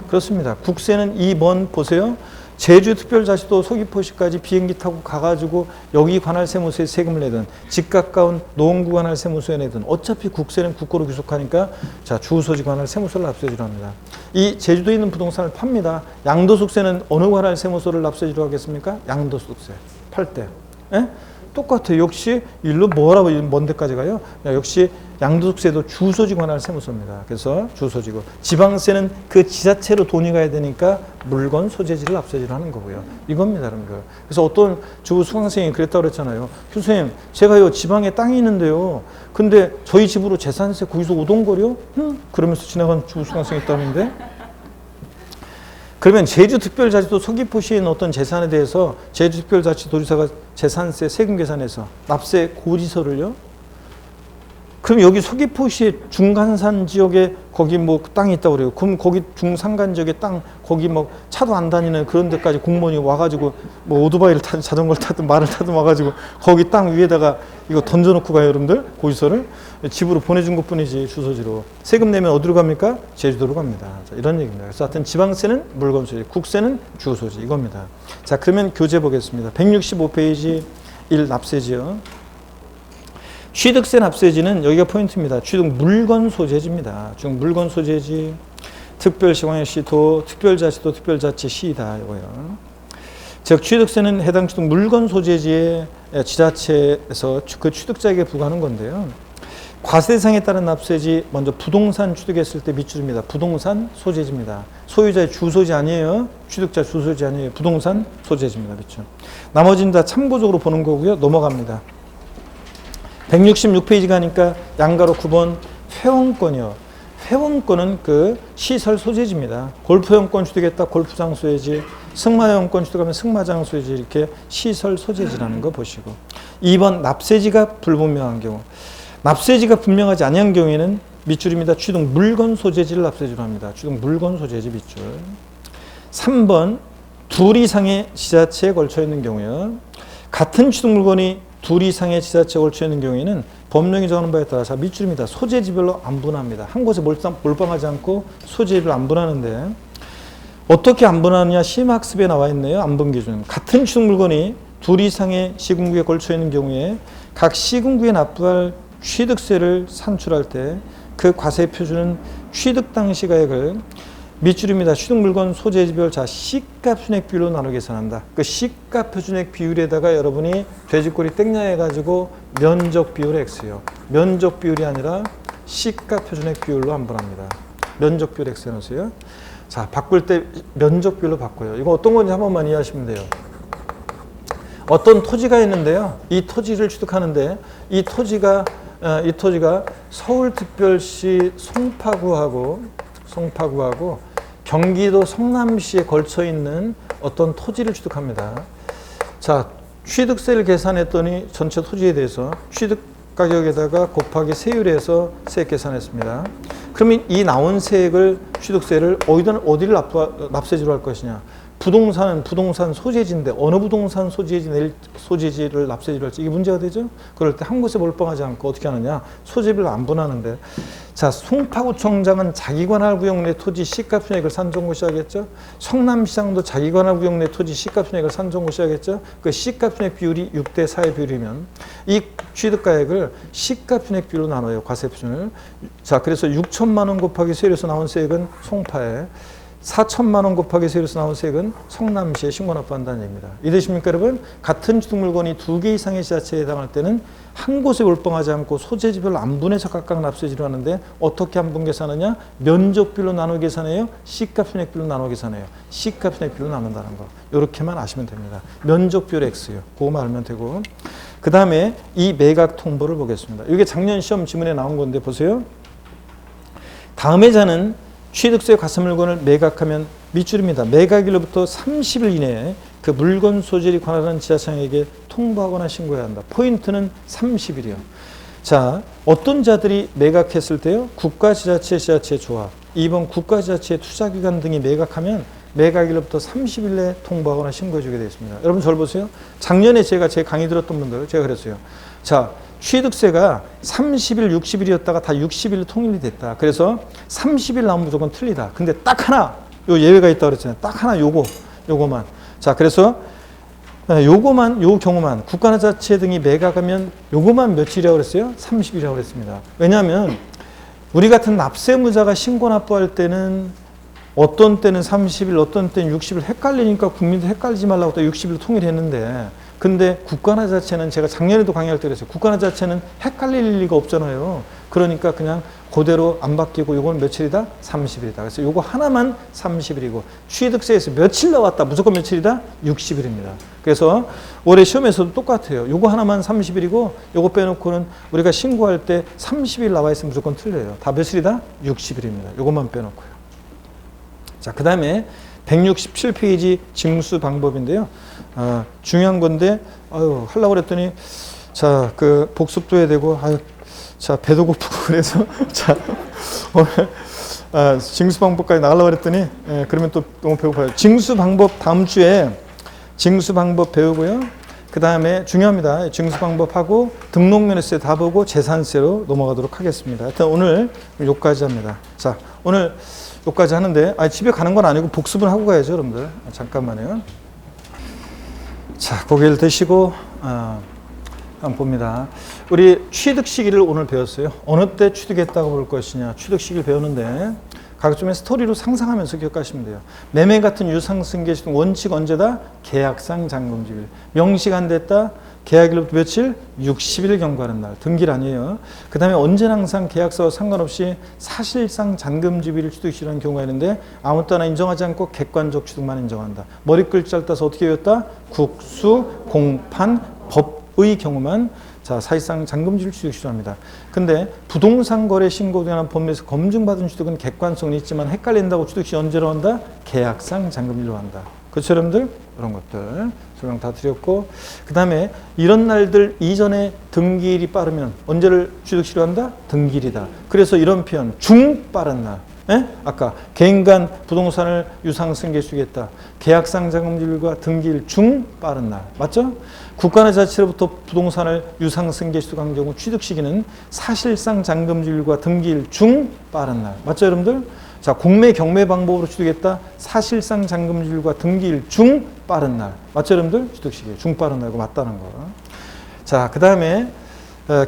Speaker 1: 그렇습니다. 국세는 이 먼 보세요. 제주특별자치도 서귀포시까지 비행기 타고 가가지고 여기 관할세무서에 세금을 내든 집 가까운 노원구 관할세무서에 내든 어차피 국세는 국고로 귀속하니까 자 주소지 관할세무서를 납세지로 합니다. 이 제주도에 있는 부동산을 팝니다. 양도소득세는 어느 관할세무서를 납세지로 하겠습니까? 양도소득세 팔 때. 예? 똑같아요. 역시 일로 뭐라고 먼 데까지 가요? 역시 양도소득세도 주소지 관할 세무서입니다. 그래서 주소지고 지방세는 그 지자체로 돈이 가야 되니까 물건 소재지를 납세지를 하는 거고요. 이겁니다, 여러분들. 그래서 어떤 주부 수강생이 그랬다고 그랬잖아요. 교수님, 제가요 지방에 땅이 있는데요. 근데 저희 집으로 재산세 거기서 오동거려? 그러면서 지나간 주부 수강생이 있다는데. 그러면 제주특별자치도 서귀포시에 있는 어떤 재산에 대해서 제주특별자치도지사가 재산세 세금 계산해서 납세 고지서를요. 그럼 여기 서귀포시의 중간산 지역에 거기 뭐 땅이 있다고 그래요. 그럼 거기 중산간 지역에 땅 거기 뭐 차도 안 다니는 그런 데까지 공무원이 와가지고 뭐 오토바이를 타든 자전거를 타든 말을 타든 와가지고 거기 땅 위에다가 이거 던져놓고 가요, 여러분들. 고지서를 집으로 보내준 것뿐이지 주소지로. 세금 내면 어디로 갑니까? 제주도로 갑니다. 자, 이런 얘기입니다. 그래서 하여튼 지방세는 물건소지, 국세는 주소지 이겁니다. 자, 그러면 교재 보겠습니다. 165페이지 1 납세지요. 취득세 납세지는 여기가 포인트입니다. 취득 물건 소재지입니다. 취득 물건 소재지, 특별시, 광역시, 도, 특별자치도, 특별자치, 시다 이거요. 즉 취득세는 해당 취득 물건 소재지의 지자체에서 그 취득자에게 부과하는 건데요. 과세 대상에 따른 납세지 먼저 부동산 취득했을 때 밑줄입니다. 부동산 소재지입니다. 소유자의 주소지 아니에요. 취득자 주소지 아니에요. 부동산 소재지입니다. 그렇죠. 나머지는 다 참고적으로 보는 거고요. 넘어갑니다. 166페이지 가니까 양가로 9번 회원권이요. 회원권은 그 시설 소재지입니다. 골프회원권 취득했다. 골프장 소재지. 승마회원권 취득하면 승마장 소재지. 이렇게 시설 소재지라는 거 보시고. 2번 납세지가 불분명한 경우. 납세지가 분명하지 아니한 경우에는 밑줄입니다. 취득 물건 소재지를 납세지로 합니다. 취득 물건 소재지 밑줄. 3번 둘 이상의 지자체에 걸쳐 있는 경우요. 같은 취득 물건이 둘 이상의 지자체에 걸쳐 있는 경우에는 법령이 정하는 바에 따라 자 밑줄입니다. 소재지별로 안 분합니다. 한 곳에 몰빵하지 않고 소재지별로 안 분하는데 어떻게 안 분하느냐 심학습에 나와 있네요. 안분 기준. 같은 취득 물건이 둘 이상의 시군구에 걸쳐 있는 경우에 각 시군구에 납부할 취득세를 산출할 때 그 과세 표준은 취득 당시 가액을 밑줄입니다. 취득 물건 소재지별 자 시가 표준액 비율로 나눠 계산한다. 그 시가 표준액 비율에다가 여러분이 돼지꼬리 땡냐 해가지고 면적 비율 X요. 면적 비율이 아니라 시가 표준액 비율로 안분합니다. 면적 비율 X 해놓으세요. 자, 바꿀 때 면적 비율로 바꿔요. 이거 어떤 건지 한 번만 이해하시면 돼요. 어떤 토지가 있는데요. 이 토지를 취득하는데 이 토지가 서울특별시 송파구하고 경기도 성남시에 걸쳐 있는 어떤 토지를 취득합니다. 자, 취득세를 계산했더니 전체 토지에 대해서 취득 가격에다가 곱하기 세율에서 세액 계산했습니다. 그러면 이 나온 세액을 취득세를 어디를 납세지로 할 것이냐? 부동산은 부동산 소재지인데 어느 부동산 소재지를 납세지로 할지 이게 문제가 되죠. 그럴 때 한 곳에 몰빵하지 않고 어떻게 하느냐? 소재별로 안 분하는데 자, 송파구청장은 자기 관할 구역 내 토지 시가 표준액을 산정고시하겠죠. 성남시장도 자기 관할 구역 내 토지 시가 표준액을 산정고시하겠죠. 그 시가 표준액 비율이 6대 4의 비율이면 이 취득가액을 시가 표준액 비율로 나눠요. 과세 표준을. 자, 그래서 6천만 원 곱하기 세율에서 나온 세액은 송파에 4천만 원 곱하기 세율에서 나온 세액은 성남시에 신고납부한다는 얘기입니다. 이해되십니까, 여러분? 같은 취득 물건이 2개 이상의 지자체에 해당할 때는 한 곳에 몰빵하지 않고 소재지별로 안 분해서 각각 납세지로 하는데 어떻게 안분 계산하냐? 면적별로 나눠 계산해요? 시가표준액별로 나눠 계산해요? 시가표준액별로 나눈다는 거. 이렇게만 아시면 됩니다. 면적별 X요. 그거만 알면 되고. 그 다음에 이 매각 통보를 보겠습니다. 이게 작년 시험 지문에 나온 건데 보세요. 다음의 자는 취득세 과세 물건을 매각하면 밑줄입니다. 매각일로부터 30일 이내에 그 물건 소재에 관한 지자체장에게 통보하거나 신고해야 한다. 포인트는 30일이요. 자, 어떤 자들이 매각했을 때요? 국가지자체, 지자체 조합. 2번 국가지자체 투자기관 등이 매각하면 매각일로부터 30일 내에 통보하거나 신고해 주게 되어 있습니다. 여러분 저를 보세요. 작년에 제가 제 강의 들었던 분들 제가 그랬어요. 자, 취득세가 30일, 60일이었다가 다 60일 통일이 됐다. 그래서 30일 나오면 무조건 틀리다. 근데 딱 하나, 요 예외가 있다고 그랬잖아요. 딱 하나 요거만. 자, 그래서 요 경우만 국가자치 등이 매각하면 요거만 며칠이라고 그랬어요? 30일이라고 그랬습니다. 왜냐하면 우리 같은 납세무자가 신고 납부할 때는 어떤 때는 30일, 어떤 때는 60일 헷갈리니까 국민들 헷갈리지 말라고 또 60일로 통일했는데 근데 국가나 자체는 제가 작년에도 강의할 때 그랬어요. 국가나 자체는 헷갈릴 리가 없잖아요. 그러니까 그냥 그대로 안 바뀌고 요건 며칠이다? 30일이다. 그래서 요거 하나만 30일이고 취득세에서 며칠 나왔다? 무조건 며칠이다? 60일입니다. 그래서 올해 시험에서도 똑같아요. 요거 하나만 30일이고 요거 빼놓고는 우리가 신고할 때 30일 나와 있으면 무조건 틀려요. 다 며칠이다? 60일입니다. 요것만 빼놓고요. 자, 그 다음에 167페이지 징수 방법인데요. 중요한 건데 하려고 그랬더니 자, 그 복습도 해야 되고 자, 배도 고프고 그래서 자, 오늘 징수 방법까지 나가려고 그랬더니 그러면 또 너무 배고파요. 징수 방법 다음 주에 징수 방법 배우고요. 그 다음에 중요합니다. 징수 방법하고 등록면허세 다 보고 재산세로 넘어가도록 하겠습니다. 하여튼 오늘 여기까지 합니다. 자, 오늘 여기까지 하는데 집에 가는 건 아니고 복습을 하고 가야죠, 여러분들. 잠깐만요. 자, 고개를 드시고 한번 봅니다. 우리 취득 시기를 오늘 배웠어요. 어느 때 취득했다고 볼 것이냐. 취득 시기를 배우는데 각종의 스토리로 상상하면서 기억하시면 돼요. 매매 같은 유상승계시등 원칙 언제다? 계약상 잔금주일. 명시가 안 됐다? 계약일로부터 며칠? 60일 경과하는 날. 등기일 아니에요. 그 다음에 언제나 항상 계약서와 상관없이 사실상 잔금주의를 취득시라는 경우가 있는데 아무 때나 인정하지 않고 객관적 취득만 인정한다. 머리글자를 따서 어떻게 외웠다? 국수, 공판, 법의 경우만 자, 사실상 잔금주의를 취득시합니다. 근데 부동산 거래 신고 등한 법률에서 검증받은 취득은 객관성은 있지만 헷갈린다고 취득시 언제로 한다? 계약상 잔금주의로 한다. 그렇죠, 여러분들? 이런 것들 설명 다 드렸고, 그 다음에 이런 날들 이전에 등기일이 빠르면 언제를 취득시로 한다? 등기일이다. 그래서 이런 표현 중빠른 날. 아까 개인 간 부동산을 유상승계시하겠다. 계약상 잔금주일과 등기일 중 빠른 날. 맞죠? 국가나 자치로부터 부동산을 유상승계시한 경우 취득 시기는 사실상 잔금주일과 등기일 중 빠른 날. 맞죠, 여러분들? 자, 공매 경매 방법으로 취득했다. 사실상 잔금주일과 등기일 중 빠른 날. 맞죠, 여러분들? 취득 시기 중 빠른 날고 맞다는 거. 자, 그 다음에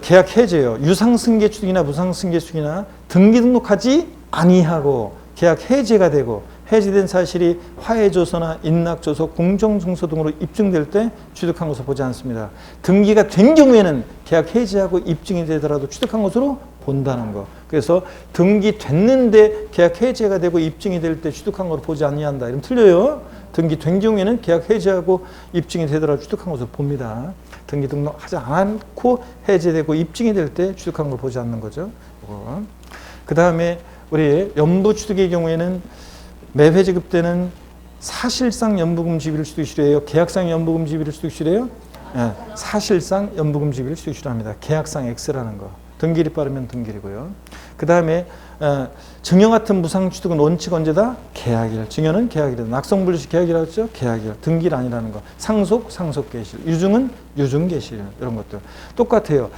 Speaker 1: 계약 해제요. 유상승계 취득이나 무상승계 취득이나 등기 등록하지 아니하고 계약 해제가 되고 해제된 사실이 화해조서나 인락조서, 공정증서 등으로 입증될 때 취득한 것으로 보지 않습니다. 등기가 된 경우에는 계약 해제하고 입증이 되더라도 취득한 것으로 본다는 거. 그래서 등기 됐는데 계약 해제가 되고 입증이 될 때 취득한 것으로 보지 아니한다. 이러면 틀려요. 등기 된 경우에는 계약 해제하고 입증이 되더라도 취득한 것으로 봅니다. 등기 등록하지 않고 해제되고 입증이 될 때 취득한 걸 보지 않는 거죠. 그 다음에 우리 연부취득의 경우에는 매회 지급 때는 사실상 연부금 지비를 취득시래요? 계약상 연부금 지비를 취득시래요? 네, 사실상 연부금 지비를 취득시합니다. 계약상 X라는 거. 등기일이 빠르면 등기일이고요. 그 다음에 증여 같은 무상취득은 원칙 언제다? 계약일. 증여는 계약일이다. 낙성분리식 계약이라고 했죠? 계약일. 등기일 아니라는 거. 상속, 상속계실. 유증은 유증계실. 이런 것들. 똑같아요.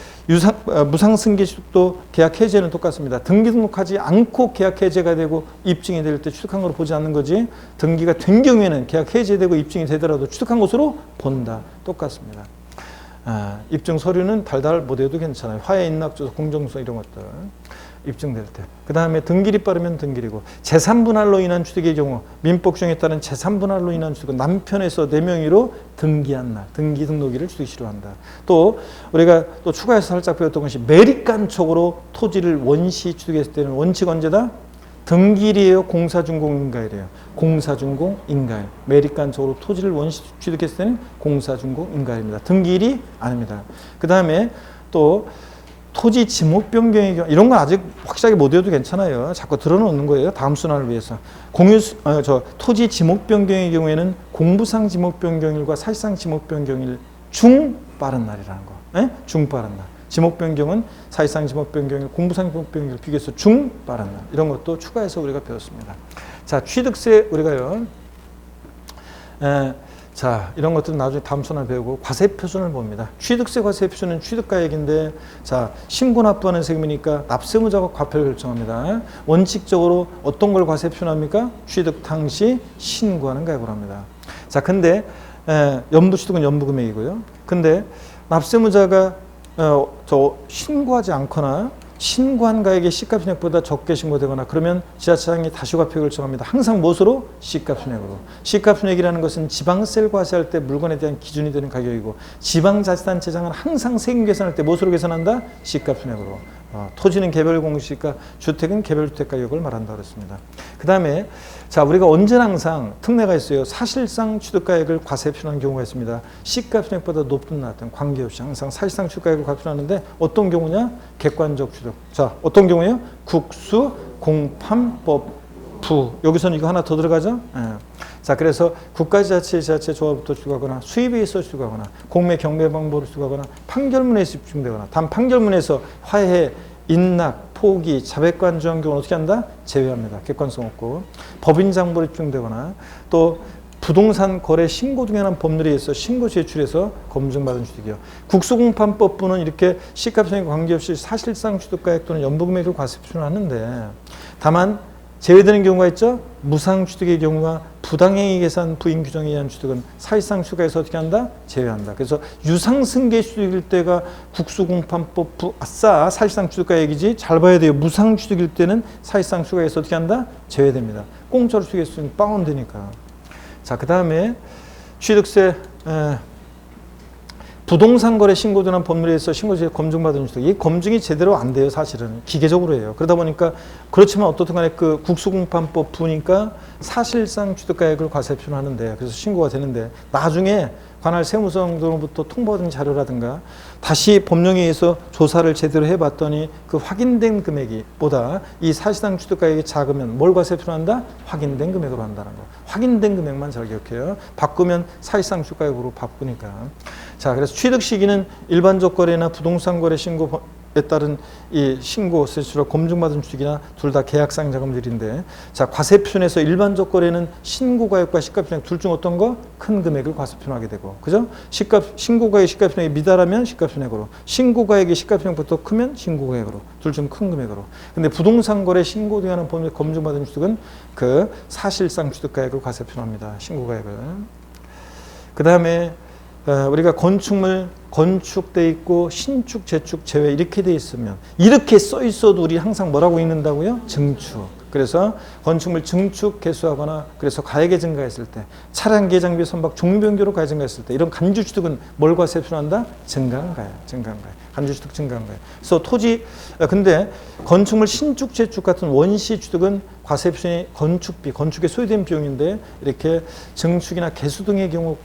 Speaker 1: 무상승계취득도 계약 해제는 똑같습니다. 등기 등록하지 않고 계약 해제가 되고 입증이 될 때 취득한 걸로 보지 않는 거지. 등기가 된 경우에는 계약 해제되고 입증이 되더라도 취득한 것으로 본다. 똑같습니다. 입증 서류는 달달 못해도 괜찮아요. 화해 인락조서, 공정서 이런 것들 입증될 때. 그 다음에 등기일이 빠르면 등기일이고, 재산분할로 인한 취득의 경우 민법 규정에 따른 재산분할로 인한 취득은 남편에서 4명의로 등기한 날, 등기 등록일을 취득시로 한다. 또 우리가 또 추가해서 살짝 배웠던 것이 매립간촉으로 토지를 원시 취득했을 때는 원칙 언제다? 등기일이에요? 공사준공인가일이에요? 공사준공인가일. 매립간촉으로 토지를 원시 취득했을 때는 공사준공인가일입니다. 등기일이 아닙니다. 그 다음에 또 토지 지목 변경의 경우, 이런 건 아직 확실하게 못 외워도 괜찮아요. 자꾸 들어놓는 거예요. 다음 순환을 위해서. 토지 지목 변경의 경우에는 공부상 지목 변경일과 사실상 지목 변경일 중 빠른 날이라는 거. 중 빠른 날. 지목 변경은 사실상 지목 변경일, 공부상 지목 변경일 비교해서 중 빠른 날. 이런 것도 추가해서 우리가 배웠습니다. 자, 취득세 우리가요. 자, 이런 것들은 나중에 다음 순환을 배우고 과세표준을 봅니다. 취득세 과세표준은 취득가액인데, 자, 신고 납부하는 세금이니까 납세무자가 과표를 결정합니다. 원칙적으로 어떤 걸 과세표준합니까? 취득 당시 신고하는 가액으로 합니다. 자, 근데 연부취득은 연부금액이고요. 근데 납세무자가 신고하지 않거나 신고한 가액이 시가 편액보다 적게 신고되거나 그러면 지자체장이 다시과표 결정합니다. 항상 무엇으로? 시가 편액으로. 시가 편액이라는 것은 지방세를 과세할 때 물건에 대한 기준이 되는 가격이고 지방자치단체장은 항상 세금 계산할 때 무엇으로 계산한다? 시가 편액으로. 토지는 개별 공시가, 주택은 개별 주택 가격을 말한다 그랬습니다. 그 다음에 자 우리가 언제나 항상 특례가 있어요. 사실상 취득가액을 과세 표현하는 경우가 있습니다. 시가 편액보다 높든 낮든 관계없이 항상 사실상 취득가액을 과세 표현하는데 어떤 경우냐? 객관적 취득. 자 어떤 경우예요? 국수, 공판법, 부. 여기서는 이거 하나 더 들어가죠? 예. 자 그래서 국가지자체, 지자체 조합부터 취득하거나 수입에 있어 취득하거나 공매 경매 방법으로 취득하거나 판결문에서 집중되거나 단 판결문에서 화해, 인락, 포기, 자백관 주한 경우는 어떻게 한다? 제외합니다. 객관성 없고 법인 장부로 집중되거나 또 부동산 거래 신고 등에 관한 법률에 의해서 신고 제출해서 검증받은 취득이요. 국수공판법부는 이렇게 시가편액과 관계없이 사실상 취득가액 또는 연부금액을 과세 표현하는데 다만 제외되는 경우가 있죠. 무상취득의 경우와 부당행위 계산 부인 규정에 의한 취득은 사실상 취득에서 어떻게 한다? 제외한다. 그래서 유상승계 취득일 때가 국수공판법 아싸 사실상 취득가액이지 잘 봐야 돼요. 무상취득일 때는 사실상 취득에서 어떻게 한다? 제외됩니다. 공짜로 취득했으면 빵원 되니까. 자, 그 다음에 취득세 부동산 거래 신고등한 법률에 의해서 신고제 검증받은 취득. 이 검증이 제대로 안 돼요, 사실은. 기계적으로 해요. 그러다 보니까 그렇지만 어떻든 간에 그 국수공판법 부니까 사실상 취득가액을 과세 표현하는데 그래서 신고가 되는데 나중에 관할 세무서로부터 통보받은 자료라든가 다시 법령에 의해서 조사를 제대로 해봤더니 그 확인된 금액이 보다 이 사실상 취득가액이 작으면 뭘 과세 표현한다? 확인된 금액으로 한다는 거. 확인된 금액만 잘 기억해요. 바꾸면 사실상 취득가액으로 바꾸니까. 자, 그래서 취득 시기는 일반적 거래나 부동산 거래 신고에 따른 이 신고 세출로 검증받은 취득이나 둘 다 계약상 자금들인데 자 과세 표현에서 일반적 거래는 신고가액과 시가편액 둘 중 어떤 거? 큰 금액을 과세 표현하게 되고 그죠? 신고가액 시가편액이 미달하면 시가편액으로 신고가액이 시가편액부터 크면 신고가액으로 둘 중 큰 금액으로 근데 부동산 거래 신고 등에 관한 법률 검증받은 취득은 그 사실상 취득가액을 과세 표현합니다. 신고가액을. 그 다음에 우리가 건축물 건축돼 있고 신축, 재축, 재회 이렇게 돼 있으면 이렇게 써 있어도 우리 항상 뭐라고 읽는다고요? 증축. 그래서 건축물 증축 개수하거나 그래서 가액이 증가했을 때 차량 개장비 선박 종변교로 가액이 증가했을 때 이런 간주 취득은 뭘 과세 표현한다? 증가한 가액, 증가한 가액. 간주 취득 증가한 가액. 그래서 토지 근데 건축물 신축, 재축 같은 원시 취득은 과세 표현이 건축비, 건축에 소요된 비용인데 이렇게 증축이나 개수 등의 경우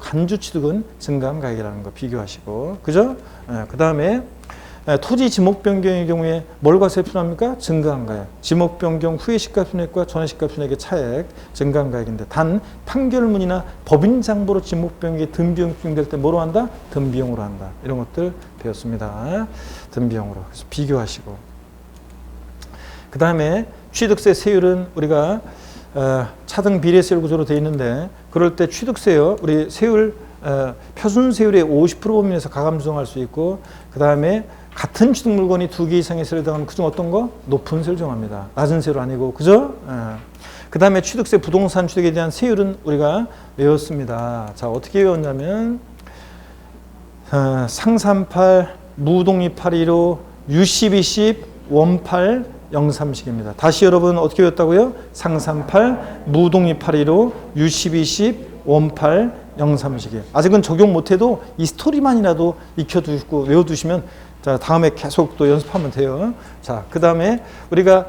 Speaker 1: 간주 취득은 증가한 가액이라는 거 비교하시고 그죠? 그 다음에 토지 지목 변경의 경우에 뭘 과세 표현합니까? 증가한 가액. 지목 변경 후의 시가편액과 전의 시가편액의 차액, 증가한 가액인데 단 판결문이나 법인 장부로 지목 변경이 등비용 집행될 때 뭐로 한다? 등비용으로 한다. 이런 것들 배웠습니다. 등비용으로. 그래서 비교하시고. 그 다음에 취득세 세율은 우리가 차등 비례세율 구조로 되어 있는데 그럴 때 취득세요. 우리 세율 표준세율의 50% 범위에서 가감 조정할 수 있고 그 다음에 같은 취득 물건이 2개 이상의 세율에 해당하면 그중 어떤 거? 높은 세율 정합니다. 낮은 세율 아니고 그죠? 그 다음에 취득세 부동산 취득에 대한 세율은 우리가 외웠습니다. 자 어떻게 외웠냐면 상산팔, 무독립 815, 유십20, 원팔, 030입니다. 다시 여러분 어떻게 외웠다고요? 상산팔, 무독립 815, 유십20, 원팔, 030이에요. 아직은 적용 못해도 이 스토리만이라도 익혀두고 외워두시면 자 다음에 계속 또 연습하면 돼요. 자 그 다음에 우리가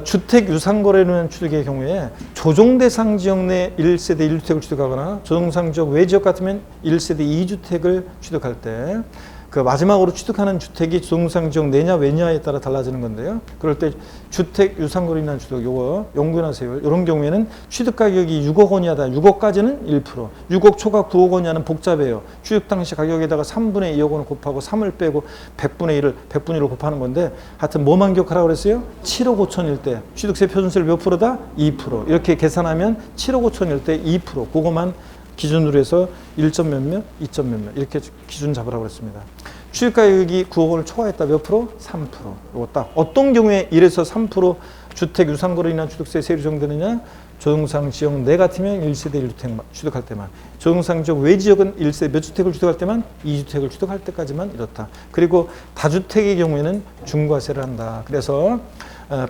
Speaker 1: 주택 유상거래는 취득의 경우에 조정대상 지역 내 1세대 1주택을 취득하거나 조정상 지역 외지역 같으면 1세대 2주택을 취득할 때 그 마지막으로 취득하는 주택이 조정상 지역 내냐 외냐에 따라 달라지는 건데요. 그럴 때 주택 유상거래 인한 취득 요거 연구하세요. 이런 경우에는 취득 가격이 6억 원이 하다 6억까지는 1%, 6억 초과 9억 원이 하는 복잡해요. 취득 당시 가격에다가 3분의 2억 원을 곱하고 3을 빼고 100분의 1을 곱하는 건데 하여튼 뭐만 기억하라고 그랬어요? 7억 5천일 때 취득세 표준세율 몇 프로다? 2%. 이렇게 계산하면 7억 5천일 때 2%. 그거만 기준으로 해서 1점 몇몇, 2점 몇몇 이렇게 기준 잡으라고 했습니다. 취득가격이 9억 원을 초과했다 몇 프로? 3%. 이거 딱 어떤 경우에 1에서 3% 주택 유상거래로 인한 취득세 세율이 적용되느냐? 조정상 지역 내 같으면 1세대 1주택 취득할 때만, 조정상 지역 외 지역은 1세대 몇 주택을 취득할 때만 2주택을 취득할 때까지만 이렇다. 그리고 다주택의 경우에는 중과세를 한다. 그래서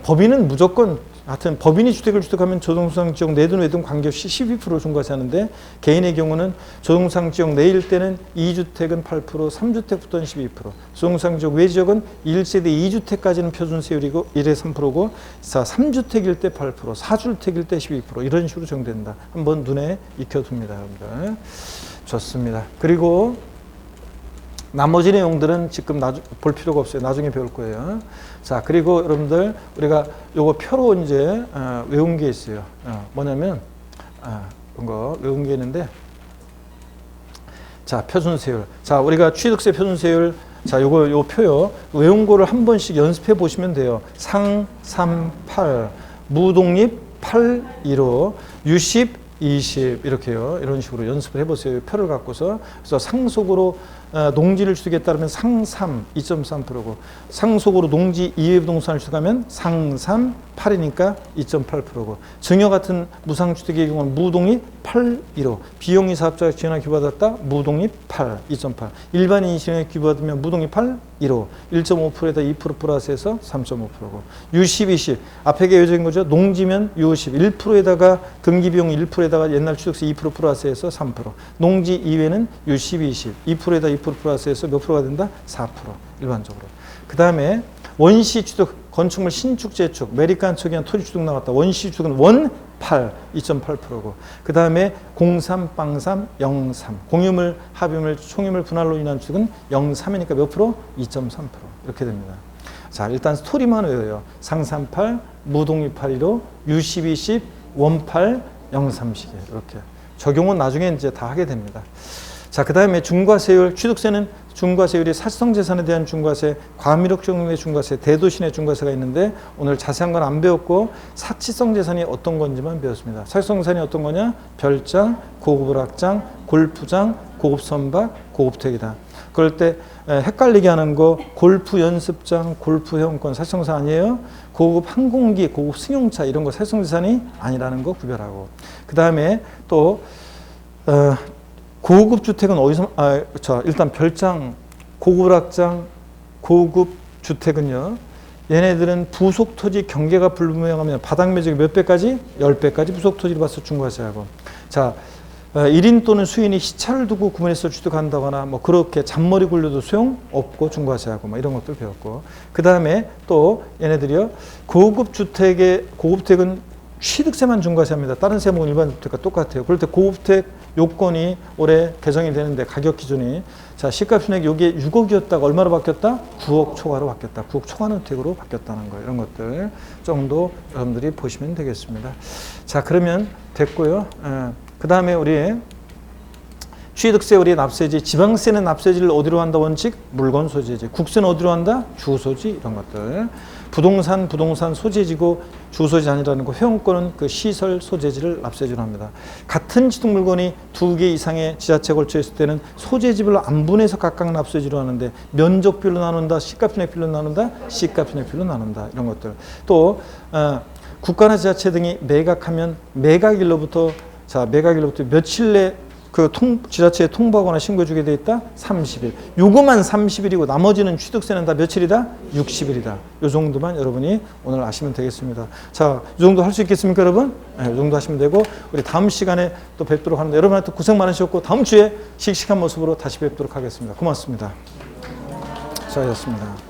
Speaker 1: 법인은 무조건 하여튼 법인이 주택을 취득하면 조정상 지역 내든 외든 관계없이 12% 중과세하는데, 개인의 경우는 조정상 지역 내일 때는 2주택은 8%, 3주택부터는 12%, 조정상 지역 외 지역은 1세대 2주택까지는 표준세율이고 1에 3%고 3주택일 때 8%, 4주택일 때 12% 이런 식으로 정된다. 한번 눈에 익혀둡니다, 여러분들. 좋습니다. 그리고 나머지 내용들은 지금 볼 필요가 없어요. 나중에 배울 거예요. 자, 그리고 여러분들 우리가 요거 표로 이제 외운 게 있어요. 뭐냐면 이런 거 외운 게 있는데, 자, 표준세율. 자, 우리가 취득세 표준세율, 자, 요 표요. 외운 거를 한 번씩 연습해 보시면 돼요. 상 3, 8, 무독립 8, 1호, 유십 20 이렇게요. 이런 식으로 연습을 해보세요. 표를 갖고서. 그래서 상속으로 농지를 취득했다 그러면 상3 2.3%고, 상속으로 농지 이외 부동산을 취득하면 상3 8이니까 2.8%고, 증여 같은 무상주택의 경우는 무독립 8, 1호, 비용이 사업자가 지원하여 기부받았다 무독립 8, 2.8, 일반인이 지원하여 기부받으면 무독립 8, 1호, 1.5%에다 2% 플러스해서 3.5%고, 유십 20 앞에 개요적인 거죠. 농지면 유십 1%에다가 등기비용 1%에다가 옛날 취득세 2% 플러스해서 3%, 농지 이외는 유십 20 2%에다 2% 플러스해서 몇 프로가 된다? 4% 일반적으로. 그 다음에 원시 취득, 건축물 신축 재축, 매립간 초기한 토지 취득 나왔다. 원시 취득은 원 8, 2.8%고, 그 다음에 03, 빵3, 03, 공유물, 합유물, 총유물 분할로 인한 취득은 03이니까 몇 프로? 2.3% 이렇게 됩니다. 자, 일단 스토리만 외워요. 상38, 무독립 815, 유십 20, 원8, 03시계 이렇게. 적용은 나중에 이제 다 하게 됩니다. 자, 그 다음에 중과세율, 취득세는 중과세율이 사실성 재산에 대한 중과세, 과밀력 적용의 중과세, 대도시내 중과세가 있는데, 오늘 자세한 건 안 배웠고 사치성 재산이 어떤 건지만 배웠습니다. 사치성 재산이 어떤 거냐? 별장, 고급 오락장, 골프장, 고급 선박, 고급택이다. 그럴 때 헷갈리게 하는 거, 골프 연습장, 골프 회원권 사치성 재산 아니에요? 고급 항공기, 고급 승용차 이런 거 사치성 재산이 아니라는 거 구별하고, 그 다음에 또 고급 주택은 어디서, 일단 별장, 고급 오락장, 고급 주택은요, 얘네들은 부속 토지 경계가 불분명하면 바닥 면적이 몇 배까지? 10배까지 부속 토지를 봐서 중과세하고, 자, 1인 또는 수인이 시차를 두고 구매해서 취득한다거나 뭐 그렇게 잔머리 굴려도 소용없고 중과세하고 뭐 이런 것들 배웠고, 그 다음에 또 얘네들이요, 고급 주택은 취득세만 중과세합니다. 다른 세목은 일반 주택과 똑같아요. 그럴 때 고급주택 요건이 올해 개정이 되는데, 가격 기준이, 자, 시가 순액 여기에 6억이었다가 얼마로 바뀌었다? 9억 초과로 바뀌었다. 9억 초과는 택으로 바뀌었다는 거예요. 이런 것들 정도 여러분들이 보시면 되겠습니다. 자, 그러면 됐고요. 그 다음에 우리 취득세, 우리 납세지, 지방세는 납세지를 어디로 한다? 원칙 물건 소재지. 국세는 어디로 한다? 주소지. 이런 것들. 부동산 소재지고 주소지 아니라는 거. 회원권은 그 시설 소재지를 납세지로 합니다. 같은 취득 물건이 2개 이상의 지자체에 걸쳐 있을 때는 소재지별로 안 분해서 각각 납세지로 하는데, 면적별로 나눈다, 시가편액별로 나눈다, 시가편액별로 나눈다. 이런 것들. 또 국가나 지자체 등이 매각하면 매각일로부터 며칠 내 그 지자체에 통보하거나 신고해주게 돼 있다? 30일. 요거만 30일이고 나머지는 취득세는 다 며칠이다? 60일이다. 요 정도만 여러분이 오늘 아시면 되겠습니다. 자, 이 정도 할 수 있겠습니까, 여러분? 네, 이 정도 하시면 되고, 우리 다음 시간에 또 뵙도록 하는데, 여러분한테 고생 많으셨고, 다음 주에 씩씩한 모습으로 다시 뵙도록 하겠습니다. 고맙습니다. 수고하셨습니다.